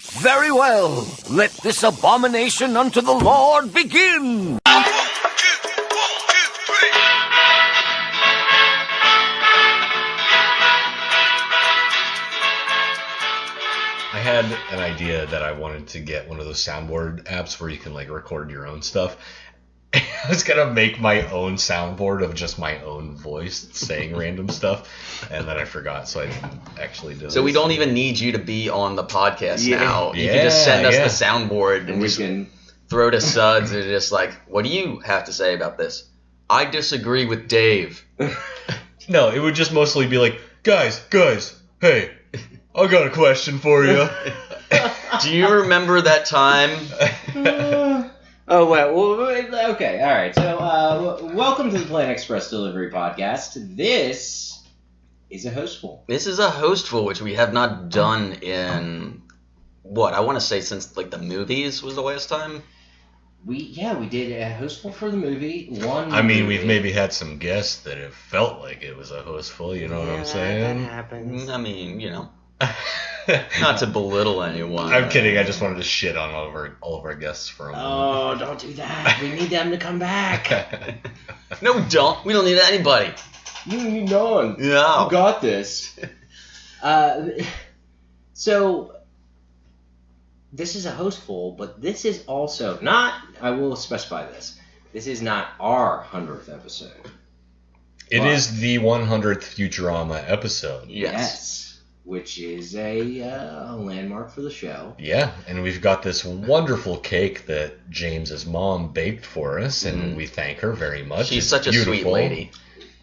Very well. Let this abomination unto the Lord begin. I had an idea that I wanted to get one of those soundboard apps where you can like record your own stuff. I was gonna make my own soundboard of just my own voice saying random stuff, and then I forgot, so I didn't actually do it. So we don't even need you to be on the podcast now. You Yeah, can just send us the soundboard and we just can throw to Suds and just like, what do you have to say about this? I disagree with Dave. No, it would just mostly be like, guys, hey, I got a question for you. Do you remember that time? Oh, well, okay, all right. So, welcome to the Planet Express Delivery Podcast. This is a hostful. This is a hostful, which we have not done in, what, I want to say since, like, the movies was the last time? We did a hostful for the movie. I mean, we've maybe had some guests that have felt like it was a hostful, you know what I'm saying? That happens. I mean, you know, not to belittle anyone. I'm kidding, I just wanted to shit on all of our guests for a moment. Oh, don't do that. We need them to come back. No, we don't. We don't need anybody. You need none. No. You got this. So, this is a hostful, but this is also not, I will specify this is not our 100th episode. It is the 100th Futurama episode. Yes. Which is a landmark for the show. Yeah, and we've got this wonderful cake that James's mom baked for us, and we thank her very much. She's It's such a beautiful. sweet lady.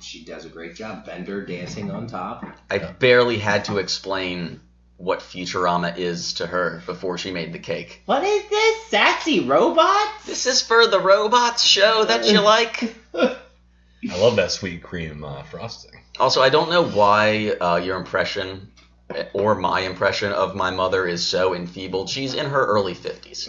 She does a great job. Bender dancing on top. I barely had to explain what Futurama is to her before she made the cake. What is this? Sassy robots? This is for the robots show that you like. I love that sweet cream frosting. Also, I don't know why your impression or my impression of my mother is so enfeebled. She's in her early 50s.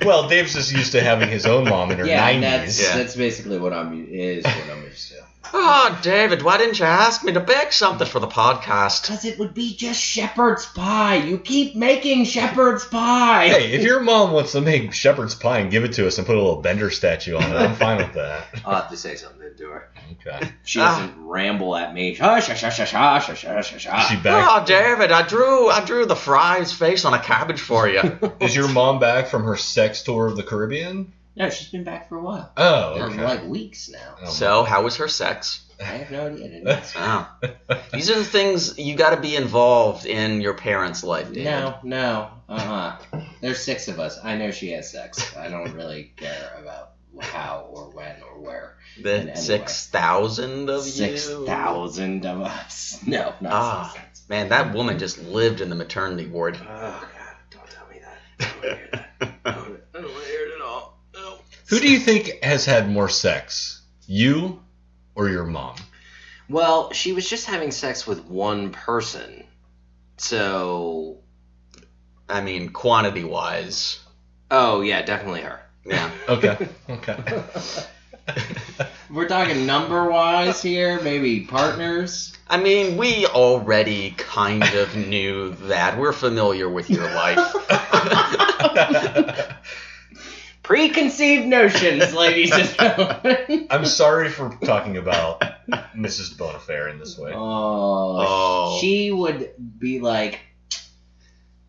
Well, Dave's just used to having his own mom in her 90s. That's basically what I'm used to. Oh, David, why didn't you ask me to bake something for the podcast? Because it would be just shepherd's pie. You keep making shepherd's pie. Hey, if your mom wants to make shepherd's pie and give it to us and put a little Bender statue on it, I'm fine with that. I'll have to say something to her. Okay. She doesn't ramble at me. Hush, hush, hush, hush, hush, hush, hush, hush. She back? Oh, David, I drew the fry's face on a cabbage for you. Is your mom back from her sex tour of the Caribbean? No, she's been back for a while. Oh, For okay. like weeks now. Oh, So, how was her sex? I have no idea. I didn't ask. Oh. These are the things you got to be involved in your parents' life, David. No. There's 6 of us. I know she has sex. I don't really care about how or when or where. The 6,000 of you? 6,000 of us. No, not 6,000. Man, that woman just lived in the maternity ward. Oh, God. Don't tell me that. I don't want to hear that. I don't want to hear it at all. No. Who do you think has had more sex? You or your mom? Well, she was just having sex with one person. So... I mean, quantity-wise. Oh, yeah, definitely her. Yeah. Okay. We're talking number-wise here, maybe partners. I mean, we already kind of knew that. We're familiar with your life. Preconceived notions, ladies and gentlemen. I'm sorry for talking about Mrs. Bonafere in this way. Oh, she would be like,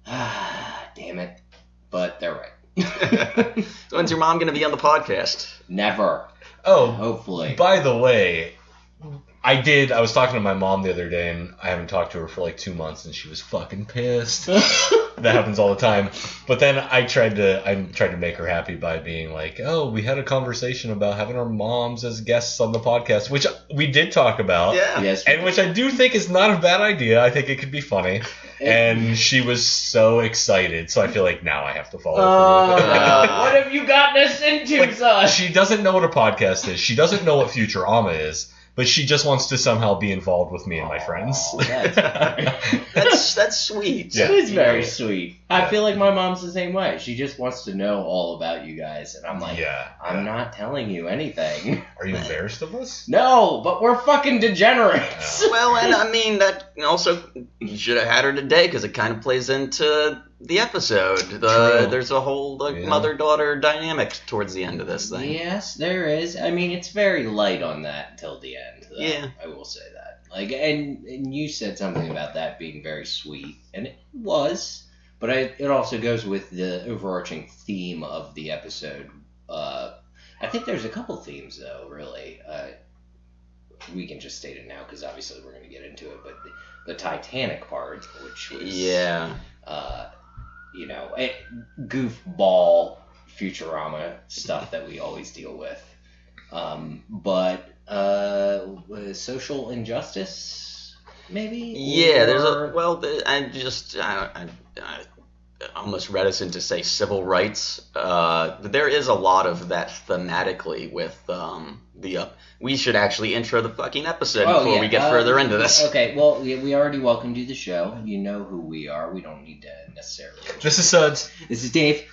damn it. But they're right. When's your mom going to be on the podcast? Never. Oh, Hopefully. by the way, I was talking to my mom the other day, and I haven't talked to her for like 2 months, and she was fucking pissed. That happens all the time. But then I tried to make her happy by being like, oh, we had a conversation about having our moms as guests on the podcast, which we did talk about. Yeah. Yes. And which I do think is not a bad idea. I think it could be funny. And she was so excited, so I feel like now I have to follow through with it. What have you gotten us into, son? She doesn't know what a podcast is. She doesn't know what Futurama is. but she just wants to somehow be involved with me and my friends. That's sweet. It is very sweet. I Yeah. feel like my mom's the same way. She just wants to know all about you guys, and I'm like, I'm not telling you anything. Are you embarrassed of us? No, but we're fucking degenerates. Well, and I mean, that also, you should have had her today because it kind of plays into the episode. There's a whole mother-daughter dynamic towards the end of this thing. Yes, there is. I mean, it's very light on that until the end. Though. Yeah. I will say that. Like, and you said something about that being very sweet, and it was, but it also goes with the overarching theme of the episode. I think there's a couple themes, though, really. We can just state it now, because obviously we're going to get into it, but the Titanic part, which was... Yeah. Goofball Futurama stuff that we always deal with. But social injustice, maybe? Yeah, I'm almost reticent to say civil rights. There is a lot of that thematically with we should actually intro the fucking episode before we get further into this. Okay, well, we already welcomed you to the show. You know who we are. We don't need to necessarily... This is Suds. This is Dave.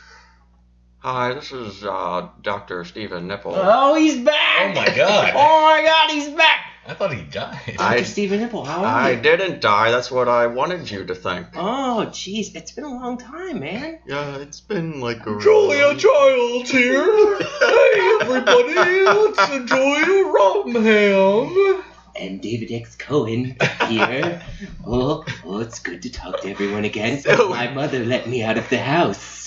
Hi, this is Dr. Stephen Nipple. Oh, he's back! Oh my god. Oh my god, he's back! I thought he died. Dr. Stephen Nipple, how are I you? didn't die. That's what I wanted you to think. Oh, jeez, it's been a long time, man. Yeah, it's been like a... Julia Childs here. Hey, everybody, let's enjoy a rum ham. And David X. Cohen here. Oh, it's good to talk to everyone again. So- My mother let me out of the house.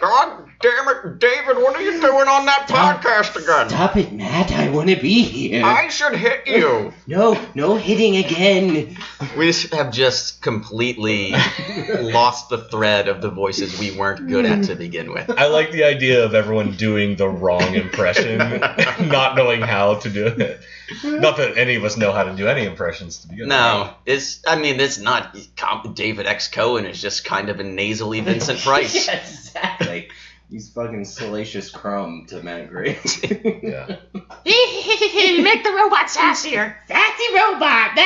God damn it, David, what are you doing on that podcast again? Stop it, Matt. I want to be here. I should hit you. No hitting again. We have just completely lost the thread of the voices we weren't good at to begin with. I like the idea of everyone doing the wrong impression, not knowing how to do it. Not that any of us know how to do any impressions to begin with. No, it's not David X. Cohen. It's just kind of a nasally Vincent Price. Yeah, exactly. He's fucking Salacious Crumb to Matt Graves. Yeah. Make the robot sassier. Sassy robot.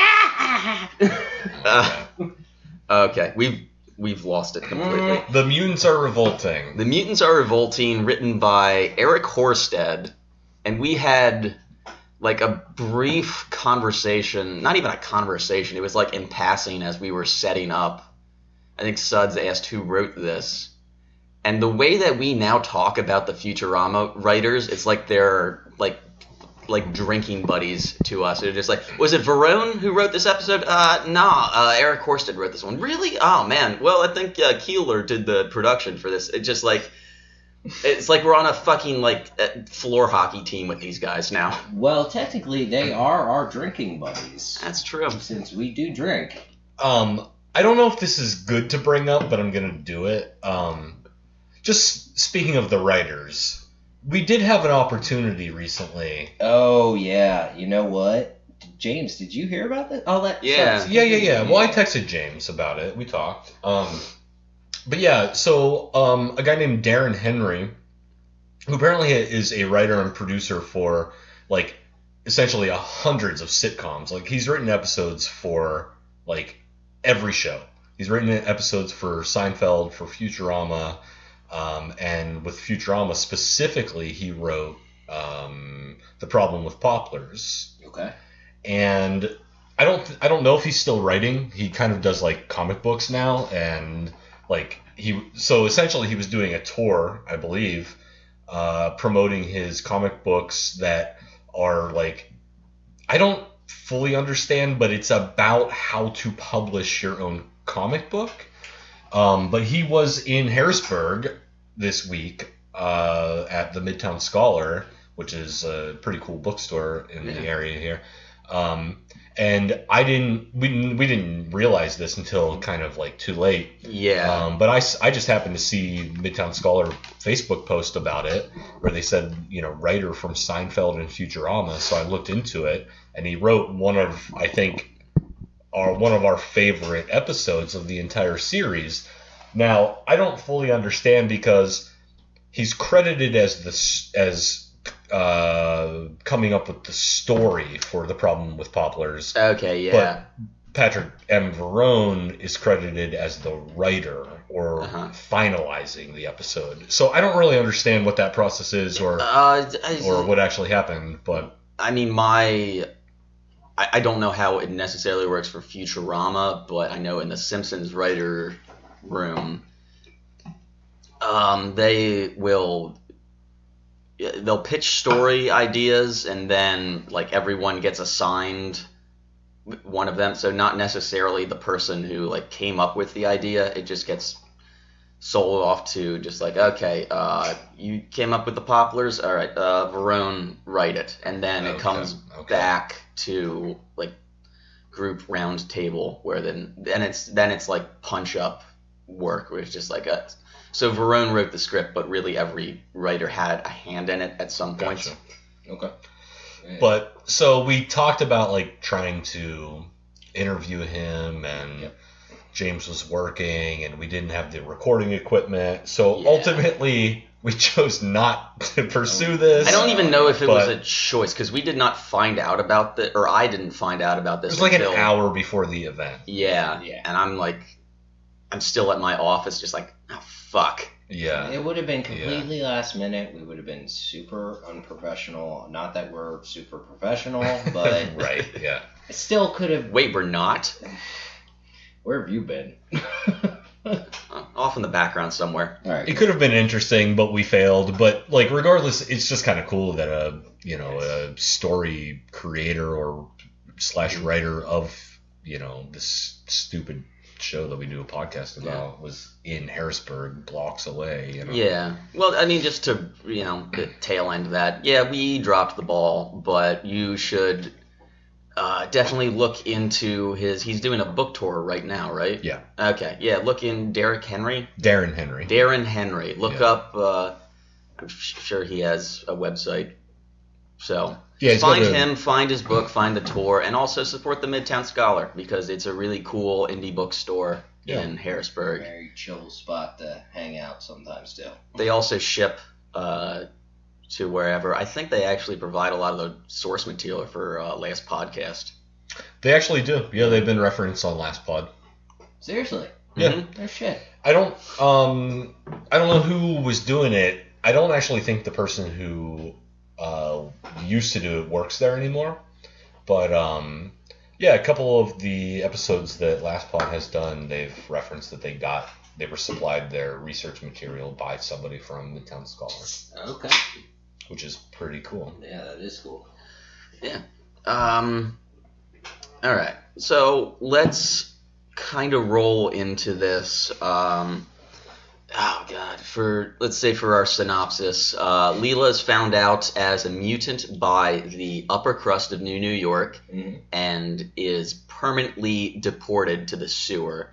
Okay, we've lost it completely. The Mutants Are Revolting. The Mutants Are Revolting, written by Eric Horsted, and we had like a brief conversation, not even a conversation, it was like in passing as we were setting up. I think Suds asked who wrote this. And the way that we now talk about the Futurama writers, it's like they're like drinking buddies to us. They're just like, was it Verone who wrote this episode? Eric Horsted wrote this one. Really? Oh, man. Well, I think Keeler did the production for this. It's just like, it's like we're on a fucking floor hockey team with these guys now. Well, technically, they are our drinking buddies. That's true. Since we do drink. I don't know if this is good to bring up, but I'm gonna do it. Just speaking of the writers, we did have an opportunity recently. Oh, yeah. You know what? James, did you hear about that? All that? Yeah. stuff? Yeah. Well, I texted James about it. We talked. But yeah, so a guy named Darren Henry, who apparently is a writer and producer for essentially hundreds of sitcoms. Like, he's written episodes for every show. He's written episodes for Seinfeld, for Futurama, and with Futurama specifically, he wrote The Problem with Poplars. Okay. And I don't know if he's still writing. He kind of does comic books now, and so essentially he was doing a tour, I believe, promoting his comic books that are I don't fully understand, but it's about how to publish your own comic book. But he was in Harrisburg this week at the Midtown Scholar, which is a pretty cool bookstore in the area here. And we didn't realize this until kind of too late. Yeah. But I just happened to see Midtown Scholar Facebook post about it where they said, writer from Seinfeld and Futurama. So I looked into it, and he wrote one of our favorite episodes of the entire series. Now, I don't fully understand because he's credited as coming up with the story for The Problem with Poplars. Okay, yeah. But Patrick M. Verone is credited as the writer or finalizing the episode. So I don't really understand what that process is or what actually happened. But I mean, I don't know how it necessarily works for Futurama, but I know in the Simpsons writer room, they'll pitch story ideas, and then like everyone gets assigned one of them. So not necessarily the person who like came up with the idea. It just gets sold off to just like, okay, you came up with the Poplars, all right, Verone, write it, and then it comes back to like group round table where then it's like punch up work where it's just like so Verone wrote the script, but really every writer had a hand in it at some point. Gotcha. Okay. But so we talked about like trying to interview him, and James was working, and we didn't have the recording equipment. So ultimately, we chose not to pursue this. I don't even know if it was a choice, because we did not find out about or I didn't find out about this. It was like an hour before the event. Yeah. And I'm still at my office, just like, oh fuck. Yeah. It would have been completely last minute. We would have been super unprofessional. Not that we're super professional, but right. Yeah. It still could have. Wait, we're not? Where have you been? Off in the background somewhere. All right. It could have been interesting, but we failed. But like, regardless, it's just kind of cool that a story creator or / writer of this stupid show that we do a podcast about was in Harrisburg, blocks away. Yeah. Well, I mean, just to the tail end of that. Yeah, we dropped the ball, but you should. Definitely look into he's doing a book tour right now, right? Yeah. Okay. Yeah, look in Darren Henry. Look up, I'm sure he has a website. So find him, find his book, find the tour, and also support the Midtown Scholar, because it's a really cool indie bookstore in Harrisburg. Very chill spot to hang out sometimes too. They also ship to wherever. I think they actually provide a lot of the source material for last podcast. They actually do. Yeah, they've been referenced on last pod. Seriously? Yeah. Oh shit. I don't know who was doing it. I don't actually think the person who used to do it works there anymore. But a couple of the episodes that Last Pod has done, they've referenced that they were supplied their research material by somebody from the Midtown Scholar. Okay. Which is pretty cool. Yeah, that is cool. Yeah. All right. So let's kind of roll into this. Let's say for our synopsis, Leela is found out as a mutant by the upper crust of New York and is permanently deported to the sewer,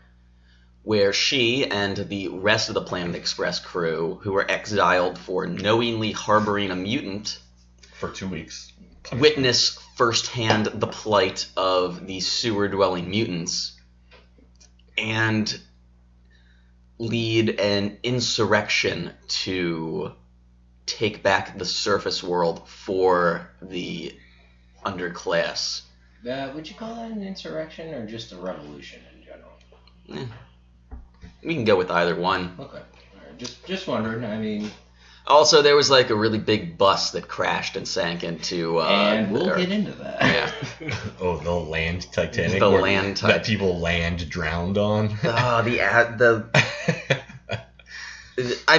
where she and the rest of the Planet Express crew, who are exiled for knowingly harboring a mutant, for 2 weeks, witness firsthand the plight of these sewer-dwelling mutants and lead an insurrection to take back the surface world for the underclass. Would you call that an insurrection or just a revolution in general? We can go with either one. Okay. All right. Just wondering. I mean. Also, there was like a really big bus that crashed and sank into. And we'll get into that. Yeah. Oh, the land Titanic. The land that people drowned on. I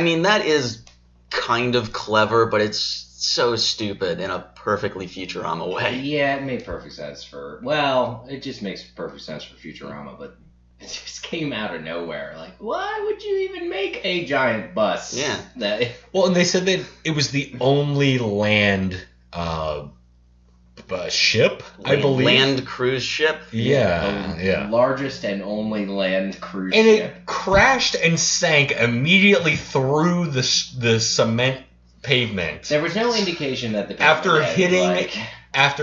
mean, that is kind of clever, but it's so stupid in a perfectly Futurama way. Yeah, it made perfect sense it just makes perfect sense for Futurama, but it just came out of nowhere. Like, why would you even make a giant bus? Yeah. Well, and they said that it was the only land ship, I believe. Land cruise ship? Yeah. Largest and only land cruise ship. And it crashed and sank immediately through the cement pavement. There was no indication that the after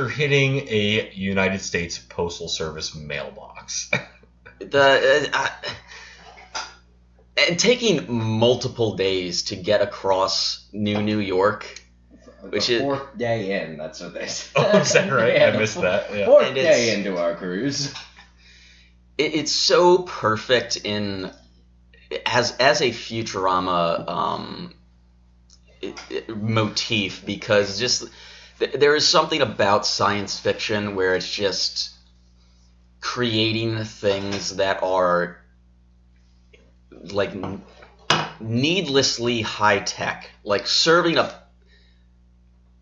hitting a United States Postal Service mailbox. And taking multiple days to get across New York. Which the is- fourth day in, that's what they said. Oh, is that right? Yeah, I missed that. Yeah. Fourth And day it's- into our cruise. It's so perfect in as a Futurama motif, because just there is something about science fiction where it's just creating things that are like needlessly high tech, like serving a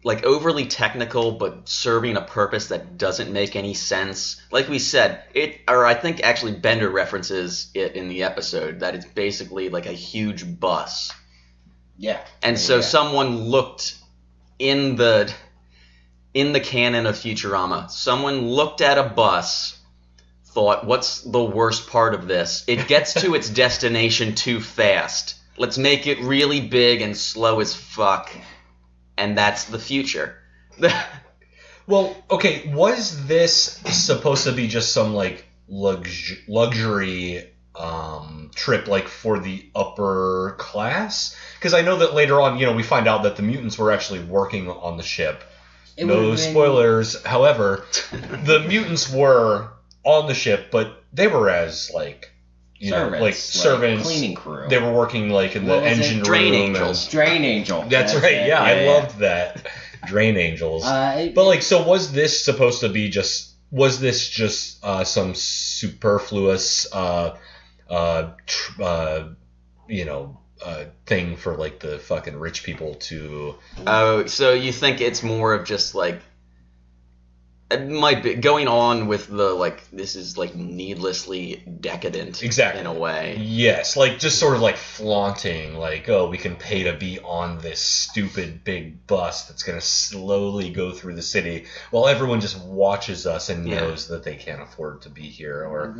like overly technical but serving a purpose that doesn't make any sense. Like we said, I think actually Bender references it in the episode that it's basically like a huge bus. Yeah. And so Yeah. someone looked in the canon of Futurama, someone looked at a bus, thought, what's the worst part of this? It gets to its destination too fast. Let's make it really big and slow as fuck. And that's the future. Well, okay, was this supposed to be just some like luxury trip like for the upper class? Because I know that later on, we find out that the mutants were actually working on the ship. It No would've been- spoilers. However, the mutants were on the ship, but they were as like servants, cleaning crew. They were working like in the What was it? engine Drain room. angels. Drain Angel. That's right. it. Yeah, I loved that. Drain angels. But like, so was this supposed to be just? Was this just some superfluous, thing for like the fucking rich people to? Oh, so you think it's more of just like it might be going on with the like this is like needlessly decadent Exactly. in a way. Yes, like just sort of like flaunting, like, oh, we can pay to be on this stupid big bus that's gonna slowly go through the city while everyone just watches us and Yeah. knows that they can't afford to be here. Or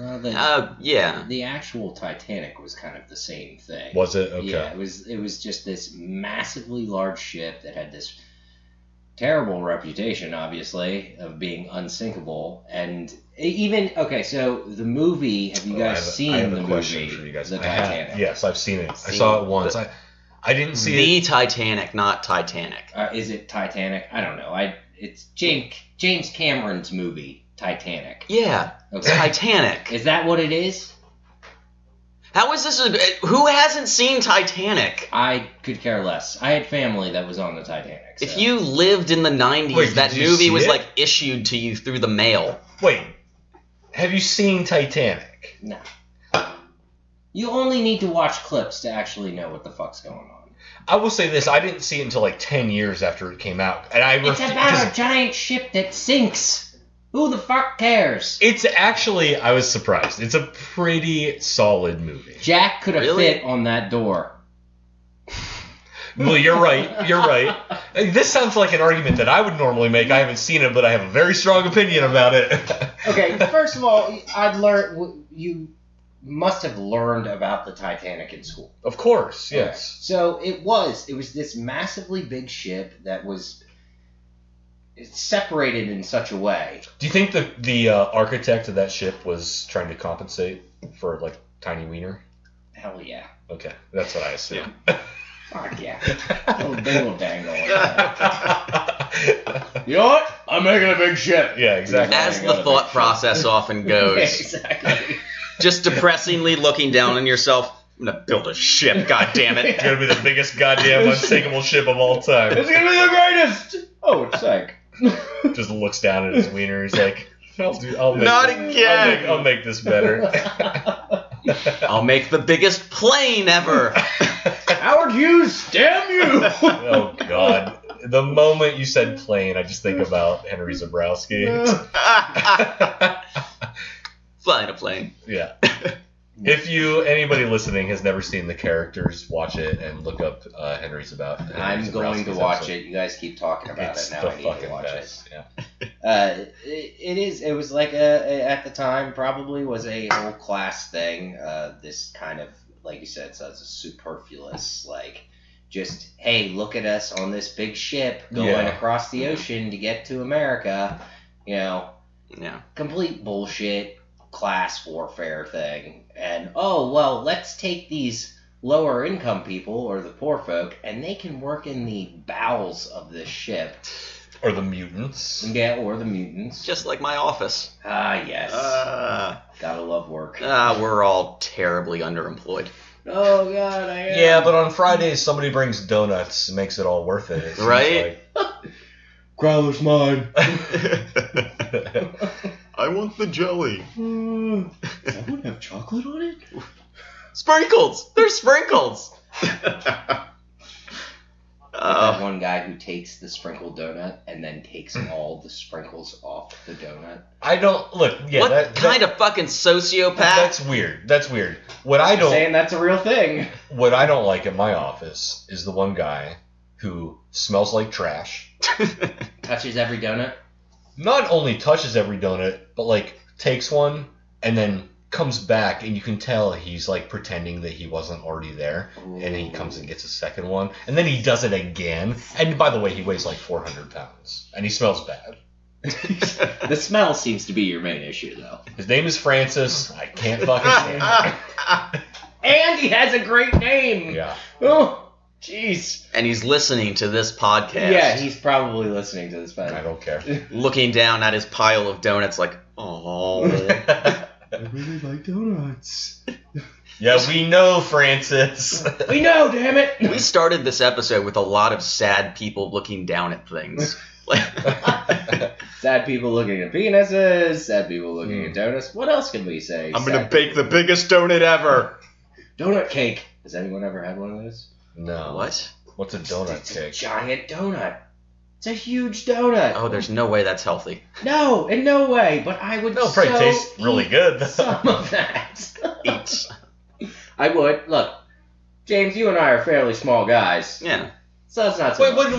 Yeah. The actual Titanic was kind of the same thing. was it? Okay. Yeah, it was just this massively large ship that had this terrible reputation, obviously, of being unsinkable. And even so the movie. Have you guys I seen have the a question movie? for you guys. The I have. Titanic. Yes, I've seen it. I Seen saw it once. the- I didn't see The it. Titanic, not Titanic. Is it Titanic? I don't know. It's James Cameron's movie, Titanic. Yeah. Okay. Titanic. Is that what it is? How is this? Who hasn't seen Titanic? I could care less. I had family that was on the Titanic. So. If you lived in the 90s, Wait, that did you movie see was it? like issued to you through the mail. Wait, have you seen Titanic? No. You only need to watch clips to actually know what the fuck's going on. I will say this: I didn't see it until like 10 years after it came out, and It's about a giant ship that sinks. Who the fuck cares? It's actually, I was surprised. It's a pretty solid movie. Jack could have Really? fit on that door. Well, you're right. You're right. This sounds like an argument that I would normally make. I haven't seen it, but I have a very strong opinion about it. Okay, first of all, you must have learned about the Titanic in school. Of course, Okay. yes. So it was this massively big ship that was separated in such a way. Do you think the architect of that ship was trying to compensate for like tiny wiener? Hell yeah. Okay, that's what I assume. Fuck yeah. Big old dangle. You know what? I'm making a big ship. Yeah, exactly. As the thought process often goes. Exactly. Just depressingly looking down on yourself. I'm gonna build a ship, goddammit. It's gonna be the biggest goddamn unsinkable ship of all time. It's gonna be the greatest. Oh, it's like. Just looks down at his wiener. He's like, I'll make Not this, again. I'll make this better. I'll make the biggest plane ever. Howard Hughes, damn you! Oh God! The moment you said plane, I just think about Henry Zabrowski. Flying a plane. Yeah. If anybody listening has never seen The Characters, watch it and look up Henry's about. I'm going to watch it. You guys keep talking about It's it now. the I need to fucking watch best. Yeah. it. It was like at the time probably was a whole class thing. This kind of, like you said, so it's a superfluous, like, just, hey, look at us on this big ship going Yeah. across the ocean to get to America. Yeah. Complete bullshit class warfare thing. And, oh, well, let's take these lower income people or the poor folk, and they can work in the bowels of this ship. Or the mutants. Yeah, or the mutants. Just like my office. Ah, yes. Gotta love work. We're all terribly underemployed. Oh, God, I am. Yeah, but on Fridays, somebody brings donuts and makes it all worth it. It seems Right? Growler's mine. I want the jelly. That would have chocolate on it? Sprinkles! There's sprinkles! That one guy who takes the sprinkled donut and then takes all the sprinkles off the donut. I don't... Look, yeah, what kind of fucking sociopath? That's weird. That's weird. I'm saying that's a real thing. What I don't like at my office is the one guy who smells like trash. Touches every donut? Not only touches every donut, but, like, takes one and then comes back, and you can tell he's, like, pretending that he wasn't already there. Ooh. And he comes and gets a second one, and then he does it again. And, by the way, he weighs, like, 400 pounds, and he smells bad. The smell seems to be your main issue, though. His name is Francis. I can't fucking stand him. And he has a great name! Yeah. Oh, jeez. And he's listening to this podcast. Yeah, he's probably listening to this podcast. I don't care. Looking down at his pile of donuts like, oh. I really like donuts. Yeah, we know, Francis. We know, damn it. We started this episode with a lot of sad people looking down at things. Sad people looking at penises, sad people looking at donuts. What else can we say? I'm going to bake the biggest donut ever. Donut cake. Has anyone ever had one of those? No. What? What's a donut it's cake? A giant donut. It's a huge donut. Oh, there's no way that's healthy. No, in no way. But I would. No, it probably tastes really good. Some of that. Eats. I would. Look, James, you and I are fairly small guys. Yeah. So it's not so. Wait, what?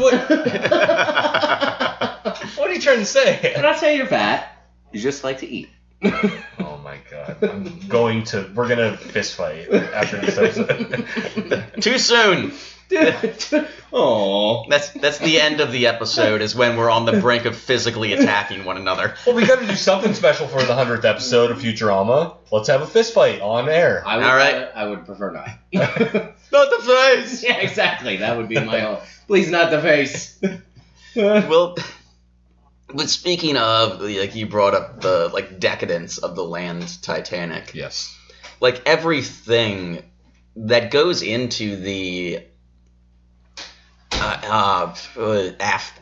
What are you trying to say? I'm not saying you're fat. You just like to eat. Oh my god. We're gonna fist fight after this episode. Too soon. Oh. That's the end of the episode, is when we're on the brink of physically attacking one another. Well, we gotta do something special for the 100th episode of Futurama. Let's have a fist fight on air. All right. I would prefer not. Not the face! Yeah, exactly. That would be my own. Please, not the face. Well, but speaking of, like, you brought up the, like, decadence of the land Titanic. Yes. Like, everything that goes into the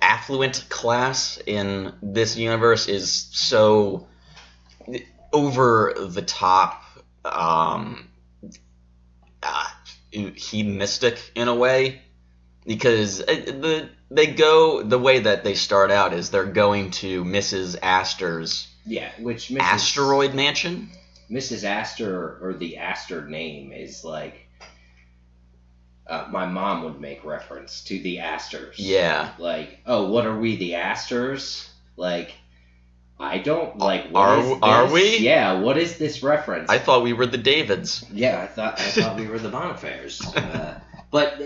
affluent class in this universe is so over the top, hedonistic in a way, because the way that they start out is they're going to Mrs. Astor's asteroid mansion. Mrs. Astor, or the Astor name, is like my mom would make reference to the Astors. Yeah. Like, oh, what are we, the Astors? Like, I don't like. Are we? Yeah. What is this reference? I thought we were the Davids. Yeah, I thought we were the Bonifayers. But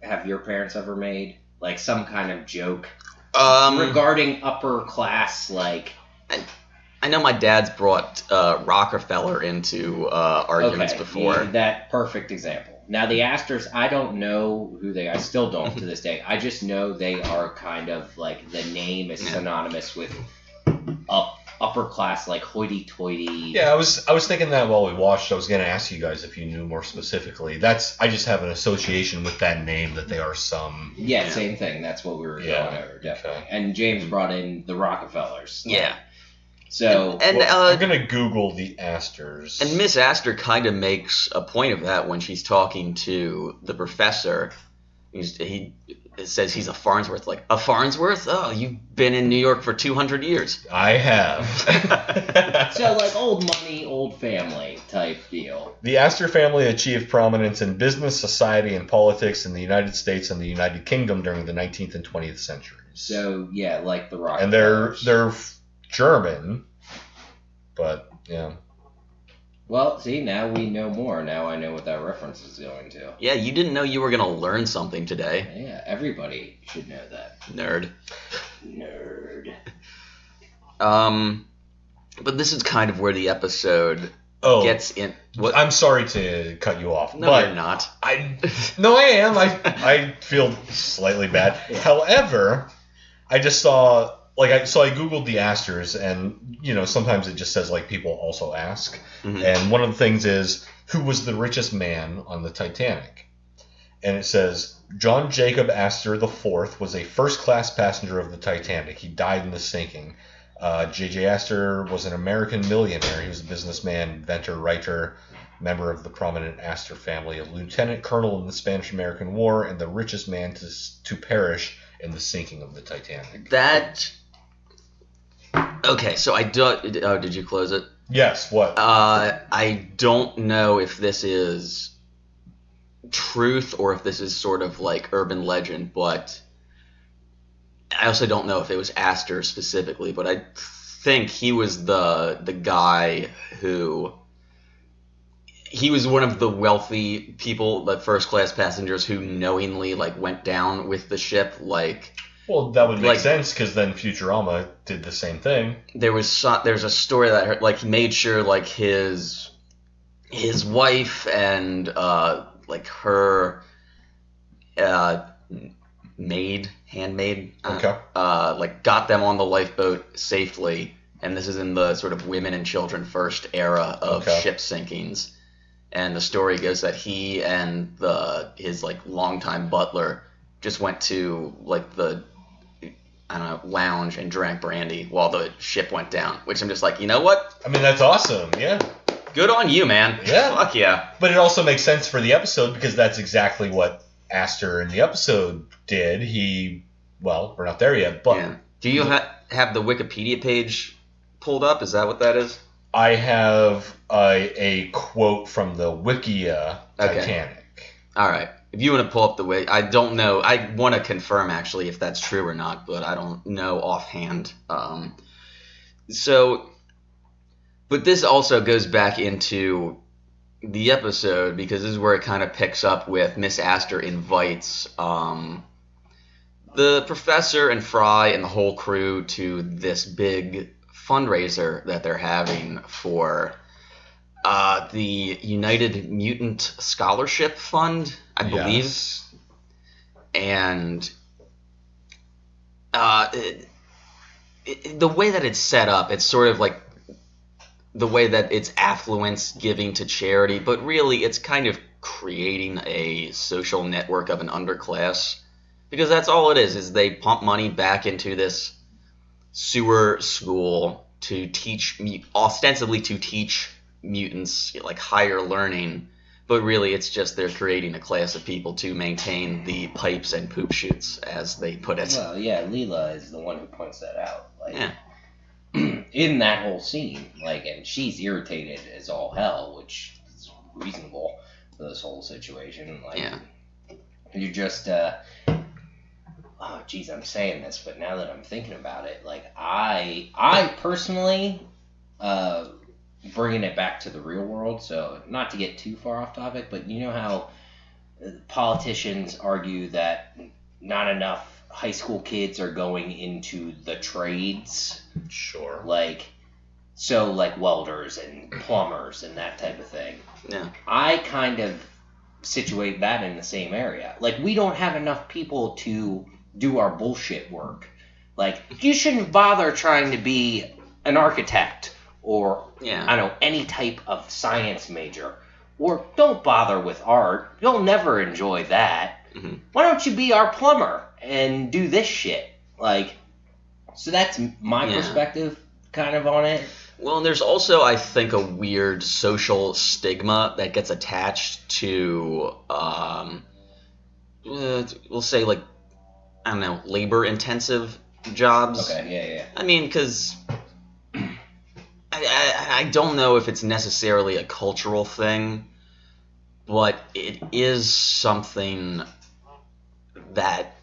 have your parents ever made like some kind of joke regarding upper class? Like, I know my dad's brought Rockefeller into arguments before. Yeah, that perfect example. Now, the Astors, I don't know who they are. I still don't to this day. I just know they are kind of like, the name is synonymous with upper class, like hoity-toity. Yeah, I was thinking that while we watched. I was going to ask you guys if you knew more specifically. I just have an association with that name, that they are some... Yeah, same thing. That's what we were going over, definitely. Okay. And James brought in the Rockefellers. Yeah. So I'm gonna Google the Astors. And Miss Astor kind of makes a point of that when she's talking to the professor. He says he's a Farnsworth. Like, a Farnsworth? Oh, you've been in New York for 200 years. I have. So, like, old money, old family type deal. The Astor family achieved prominence in business, society, and politics in the United States and the United Kingdom during the 19th and 20th centuries. So, yeah, like the Rockefellers. And they're German, but yeah. Well, see, now we know more. Now I know what that reference is going to. Yeah, you didn't know you were going to learn something today. Yeah, everybody should know that. Nerd. Nerd. But this is kind of where the episode gets in. What? I'm sorry to cut you off. No, but you're not. I am. I feel slightly bad. However, I just saw I googled the Astors, and sometimes it just says people also ask, and one of the things is who was the richest man on the Titanic, and it says John Jacob Astor IV was a first-class passenger of the Titanic. He died in the sinking. J.J. Astor was an American millionaire. He was a businessman, inventor, writer, member of the prominent Astor family, a lieutenant colonel in the Spanish-American War, and the richest man to perish in the sinking of the Titanic. Okay, so I don't... Oh, did you close it? Yes, what? I don't know if this is truth or if this is sort of urban legend, but I also don't know if it was Astor specifically, but I think he was the guy who... He was one of the wealthy people, the first-class passengers who knowingly, went down with the ship, Well, that would make sense, because then Futurama did the same thing. There's a story that he made sure his wife and her handmaid got them on the lifeboat safely, and this is in the sort of women and children first era of ship sinkings. And the story goes that he and his longtime butler just went to the lounge and drank brandy while the ship went down, which I'm just you know what? I mean, that's awesome, yeah. Good on you, man. Yeah. Fuck yeah. But it also makes sense for the episode, because that's exactly what Astor in the episode did. We're not there yet, but... Yeah. Do you have the Wikipedia page pulled up? Is that what that is? I have a quote from the Wikia Titanic. All right. If you want to pull up the I don't know. I want to confirm, actually, if that's true or not, but I don't know offhand. But this also goes back into the episode, because this is where it kind of picks up with Miss Astor invites the professor and Fry and the whole crew to this big fundraiser that they're having for the United Mutant Scholarship Fund, I believe. Yes. And the way that it's set up, it's sort of the way that it's affluence giving to charity, but really it's kind of creating a social network of an underclass, because that's all it is they pump money back into this sewer school to teach, ostensibly to teach mutants higher learning, but really it's just they're creating a class of people to maintain the pipes and poop chutes, as they put it. Well, yeah, Leela is the one who points that out. In that whole scene, and she's irritated as all hell, which is reasonable for this whole situation. You're just oh, geez, I'm saying this, but now that I'm thinking about it, I personally, bringing it back to the real world, so not to get too far off topic, but you know how politicians argue that not enough high school kids are going into the trades? Sure. Welders and plumbers and that type of thing. Yeah. I kind of situate that in the same area. We don't have enough people to do our bullshit work. You shouldn't bother trying to be an architect or, any type of science major. Or don't bother with art. You'll never enjoy that. Mm-hmm. Why don't you be our plumber and do this shit? So that's my perspective kind of on it. Well, and there's also, I think, a weird social stigma that gets attached to, we'll say, labor-intensive jobs. Okay, yeah. I mean, because I don't know if it's necessarily a cultural thing, but it is something that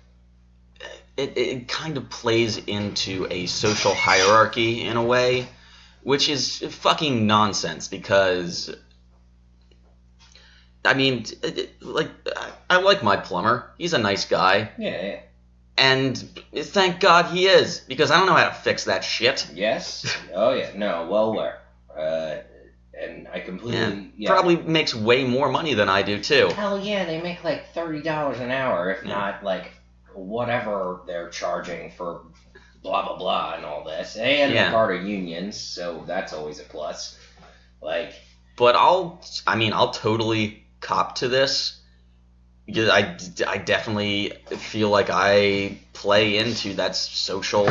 it kind of plays into a social hierarchy in a way, which is fucking nonsense, because I mean, I like my plumber. He's a nice guy. Yeah. And thank God he is, because I don't know how to fix that shit. Yes. Oh, yeah. No, well aware. And I completely. Yeah. Probably makes way more money than I do too. Hell yeah, they make like $30 an hour, if not like whatever they're charging for blah blah blah and all this. And they're part of unions, so that's always a plus. Like, but I'll totally cop to this. I definitely feel like I play into that social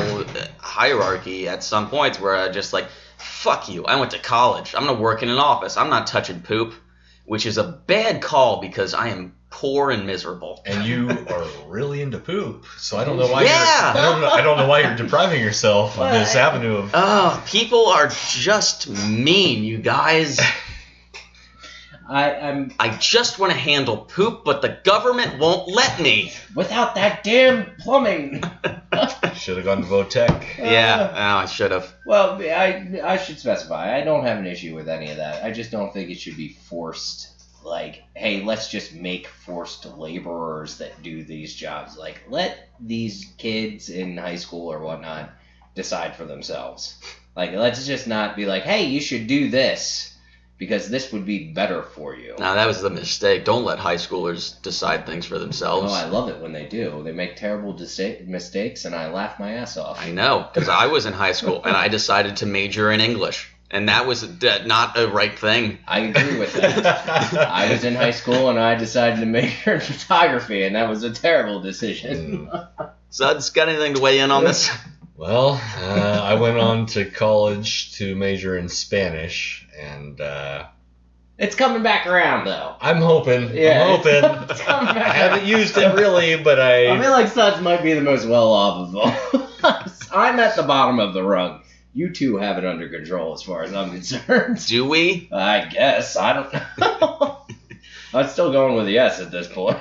hierarchy at some points where I just like, fuck you, I went to college. I'm going to work in an office. I'm not touching poop, which is a bad call because I am poor and miserable. And you are really into poop, so I don't know why I don't know why you're depriving yourself of this avenue of... Oh, people are just mean, you guys. I just want to handle poop, but the government won't let me. Without that damn plumbing. Should have gone to Votech. I should have. Well, I should specify. I don't have an issue with any of that. I just don't think it should be forced. Like, hey, let's just make forced laborers that do these jobs. Like, let these kids in high school or whatnot decide for themselves. Like, let's just not be like, hey, you should do this. Because this would be better for you. No, that was the mistake. Don't let high schoolers decide things for themselves. Oh, I love it when they do. They make terrible mistakes, and I laugh my ass off. I know, because I was in high school, and I decided to major in English. And that was not a right thing. I agree with that. I was in high school, and I decided to major in photography, and that was a terrible decision. Suds, got anything to weigh in on this? Well, I went on to college to major in Spanish. And it's coming back around, though. I'm hoping. Yeah, I'm hoping. It's coming back I haven't used it really, but I feel like Suds might be the most well off of all. I'm at the bottom of the rung. You two have it under control as far as I'm concerned. Do we? I guess. I don't know. I'm still going with yes at this point.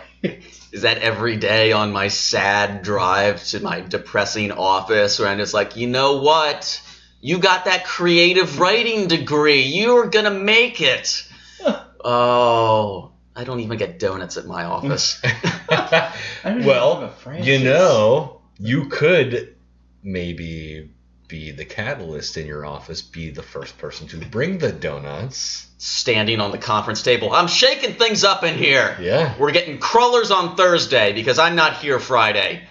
Is that every day on my sad drive to my depressing office where I'm just like, you know what? You got that creative writing degree. You're going to make it. Oh, I don't even get donuts at my office. Well, you know, you could maybe be the catalyst in your office, be the first person to bring the donuts. Standing on the conference table. I'm shaking things up in here. Yeah. We're getting crullers on Thursday because I'm not here Friday.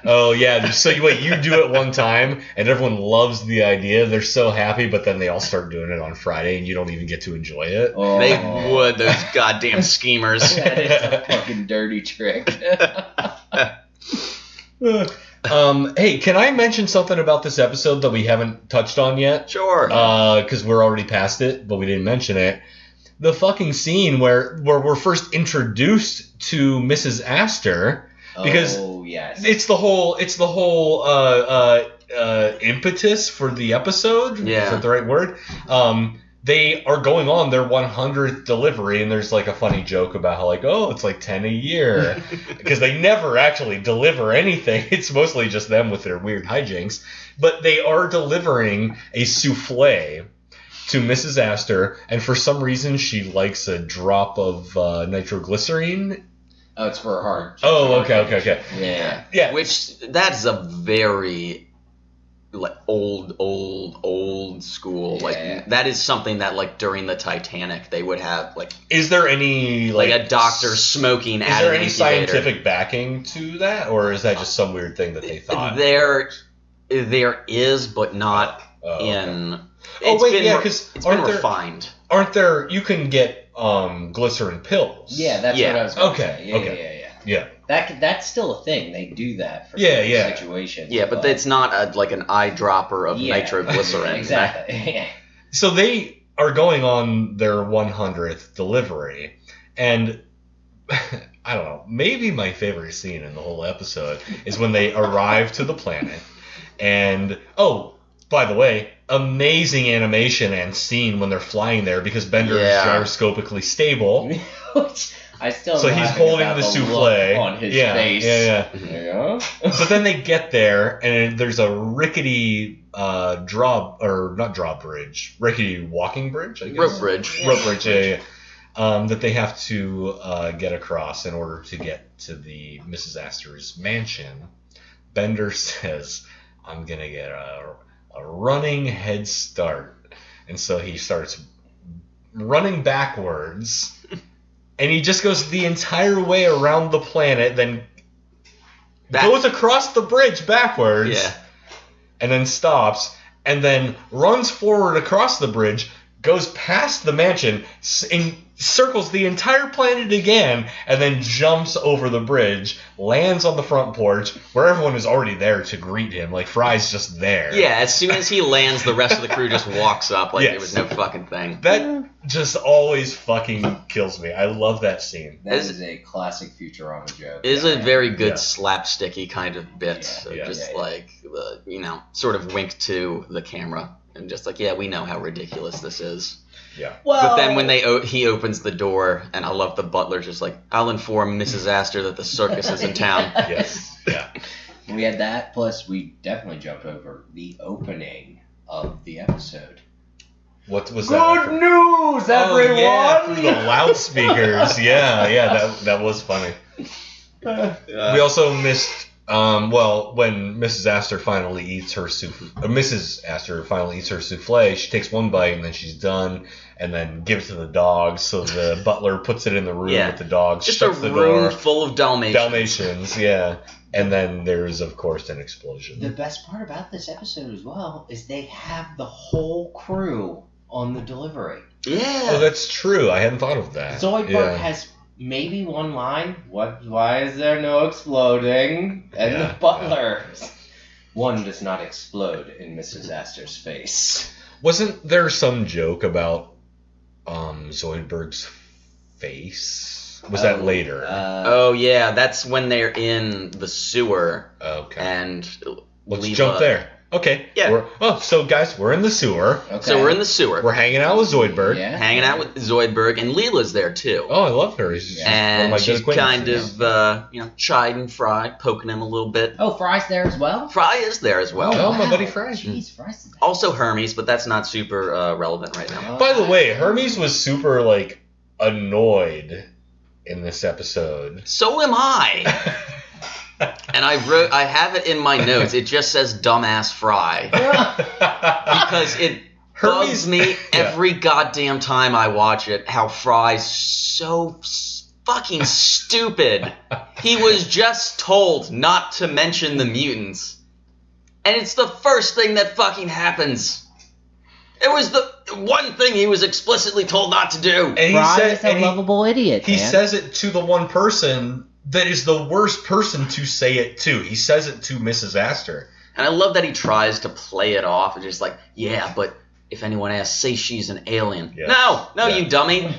Oh, yeah. So you do it one time, and everyone loves the idea. They're so happy, but then they all start doing it on Friday, and you don't even get to enjoy it. Oh. They would, those goddamn schemers. That is a fucking dirty trick. Hey, can I mention something about this episode that we haven't touched on yet? Sure. Because we're already past it, but we didn't mention it. The fucking scene where we're first introduced to Mrs. Astor. Because yes. it's the whole impetus for the episode. Yeah. Is that the right word? They are going on their 100th delivery, and there's like a funny joke about how like, oh, it's like 10 a year. Because they never actually deliver anything. It's mostly just them with their weird hijinks. But they are delivering a souffle to Mrs. Astor, and for some reason she likes a drop of nitroglycerine. Oh, it's for her heart. Oh, okay. Yeah. Which, that's a very like old school. Yeah. Like, that is something that like during the Titanic they would have like. Is there any like a doctor smoking at an incubator? Is there any scientific backing to that, or is that just some weird thing that they thought? There is, but not in. Because it's been refined. Aren't there? You can get glycerin pills. Yeah, that's what I was going to say. Yeah. That's still a thing. They do that for situations. Yeah, but it's not like an eyedropper of nitroglycerin. Exactly. So they are going on their 100th delivery, and I don't know, maybe my favorite scene in the whole episode is when they arrive to the planet, and by the way, amazing animation and scene when they're flying there because Bender is gyroscopically stable. I still. So he's holding the souffle on his face. Yeah. So then they get there, and there's a rickety rickety walking bridge, I guess. Rope bridge. Yeah. That they have to get across in order to get to the Mrs. Astor's mansion. Bender says, "I'm gonna get a running head start," and so he starts running backwards, and he just goes the entire way around the planet, then goes across the bridge backwards, and then stops, and then runs forward across the bridge, goes past the mansion, and circles the entire planet again, and then jumps over the bridge, lands on the front porch, where everyone is already there to greet him. Like, Fry's just there. Yeah, as soon as he lands, the rest of the crew just walks up like it was no fucking thing. That just always fucking kills me. I love that scene. That is a classic Futurama joke. It is a very good slapsticky kind of bit. Like, sort of wink to the camera. And just like, yeah, we know how ridiculous this is. Yeah. Well, but then when he opens the door, and I love the butler just like, I'll inform Mrs. Astor that the circus is in town. Yes. Yeah. We had that, plus we definitely jumped over the opening of the episode. What was that? Good news, everyone! Yeah, through the loudspeakers. yeah, that was funny. We also missed. When Mrs. Astor finally eats her souffle, she takes one bite and then she's done, and then gives it to the dogs. So the butler puts it in the room with the dogs. Just a room full of Dalmatians, yeah. And then there's, of course, an explosion. The best part about this episode as well is they have the whole crew on the delivery. Yeah. Oh, that's true. I hadn't thought of that. Zoidberg has maybe one line. Why is there no exploding? And the butler. One does not explode in Mrs. Astor's face. Wasn't there some joke about Zoidberg's face? Was that later? That's when they're in the sewer. Okay. And let's jump there. Okay. Yeah. So guys, we're in the sewer. Okay. So we're in the sewer. We're hanging out with Zoidberg. Yeah. Hanging out with Zoidberg, and Leela's there too. Oh, I love her. And she's kind of, chiding Fry, poking him a little bit. Oh, Fry's there as well? Fry is there as well. Oh, my buddy Fry. Jeez, Fry's there. Also Hermes, but that's not super relevant right now. By the way, Hermes was super, annoyed in this episode. So am I. And I have it in my notes. It just says dumbass Fry. Because it bugs me every goddamn time I watch it how Fry's so fucking stupid. He was just told not to mention the mutants. And it's the first thing that fucking happens. It was the one thing he was explicitly told not to do. And Fry is a lovable idiot, He says it to the one person that is the worst person to say it to. He says it to Mrs. Astor. And I love that he tries to play it off and just like, yeah, but if anyone asks, say she's an alien. Yeah. No, you dummy.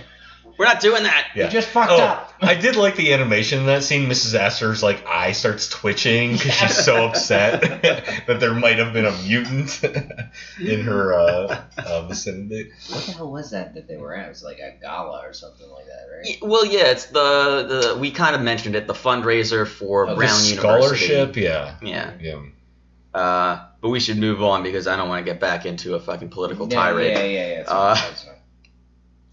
We're not doing that. Yeah. You just fucked up. I did like the animation in that scene. Mrs. Astor's eye starts twitching because she's so upset that there might have been a mutant in her vicinity. What the hell was that they were at? It was like a gala or something like that, right? Well, yeah, it's the we kind of mentioned it, the fundraiser for Brown University. Scholarship, yeah. But we should move on because I don't want to get back into a fucking political tirade. Yeah. That's fine.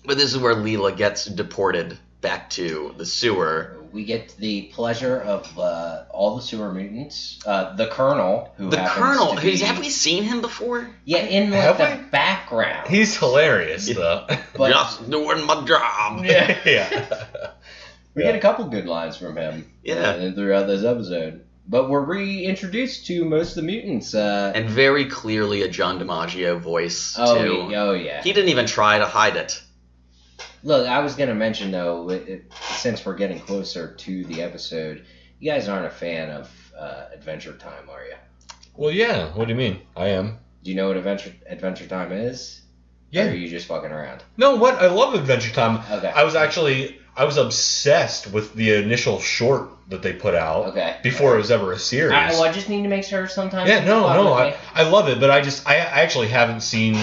But this is where Leela gets deported back to the sewer. We get the pleasure of all the sewer mutants. The Colonel, who happens to be... Have we seen him before? Yeah, in the background. He's hilarious, though. But, just doing my job. Yeah. We get a couple good lines from him. Throughout this episode. But we're reintroduced to most of the mutants. And very clearly a John DiMaggio voice, too. Oh, yeah. He didn't even try to hide it. Look, I was going to mention, though, since we're getting closer to the episode, you guys aren't a fan of Adventure Time, are you? Well, yeah. What do you mean? I am. Do you know what Adventure Time is? Yeah. Or are you just fucking around? No, what? I love Adventure Time. Okay. I was obsessed with the initial short that they put out before it was ever a series. I just need to make sure sometimes. Yeah, no, I love it, but I actually haven't seen,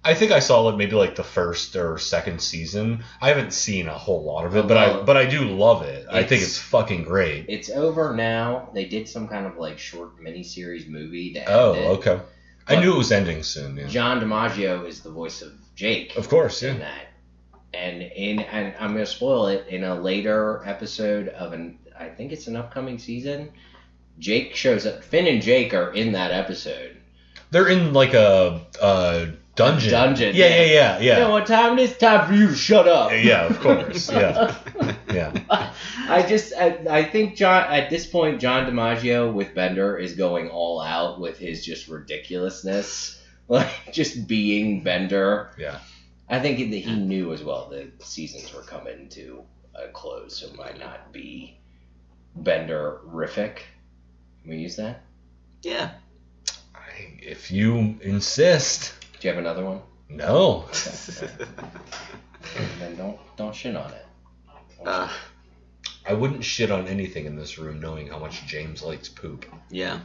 I think I saw maybe the first or second season. I haven't seen a whole lot of it, but I do love it. I think it's fucking great. It's over now. They did some kind of short miniseries movie to end it. Okay. I knew it was ending soon. Yeah. John DiMaggio is the voice of Jake. Of course, yeah. In that. And I'm going to spoil it, in a later episode of I think it's an upcoming season, Jake shows up. Finn and Jake are in that episode. They're in Dungeon. Yeah. You know what time it is? Time for you to shut up. Yeah, of course. Yeah. I think at this point, John DiMaggio with Bender is going all out with his just ridiculousness, like just being Bender. Yeah. I think that he knew as well that seasons were coming to a close, so it might not be Bender-rific. Can we use that? Yeah. If you insist. Do you have another one? No. Okay. Then don't shit on it. I wouldn't shit on anything in this room knowing how much James likes poop. Yeah.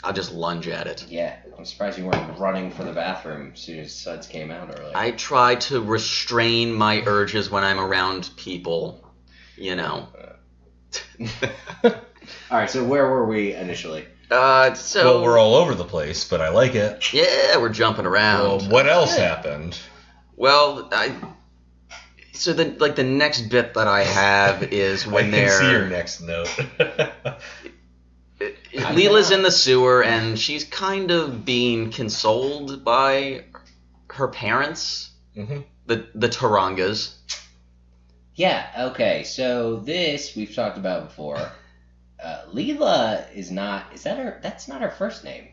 I'll just lunge at it. Yeah, I'm surprised you weren't running for the bathroom as soon as Suds came out earlier. I try to restrain my urges when I'm around people, you know. Alright, so where were we initially? Well, we're all over the place, but I like it. Yeah, we're jumping around. Well, what else happened? Well, so the next bit that I have is when I can see your next note. Leela's in the sewer and she's kind of being consoled by her parents, Mm-hmm. the Tarangas. Yeah, okay, so this we've talked about before. Leela that's not her first name.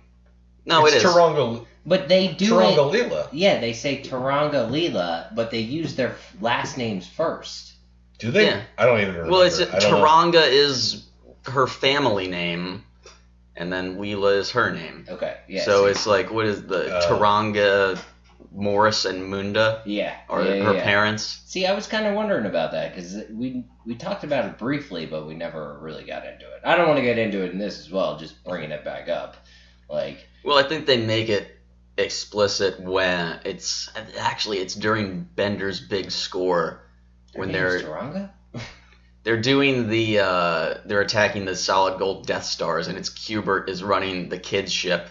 No, it's it is. Taranga, But they do Taranga Leela. Yeah, they say Taranga Leela, but they use their last names first. Do they? Yeah. I don't even remember. Well, I don't know. Taranga is her family name, and then Leela is her name. Okay, yeah. So it's like, what is the Taranga, Morris, and Munda? Yeah. Are yeah, her yeah. parents? See, I was kind of wondering about that, because we talked about it briefly, but we never really got into it. I don't want to get into it in this as well, just bringing it back up. Like... Well, I think they make it explicit when it's during Bender's big score when Taranga? they're doing they're attacking the solid gold Death Stars, and it's Cubert is running the kids ship.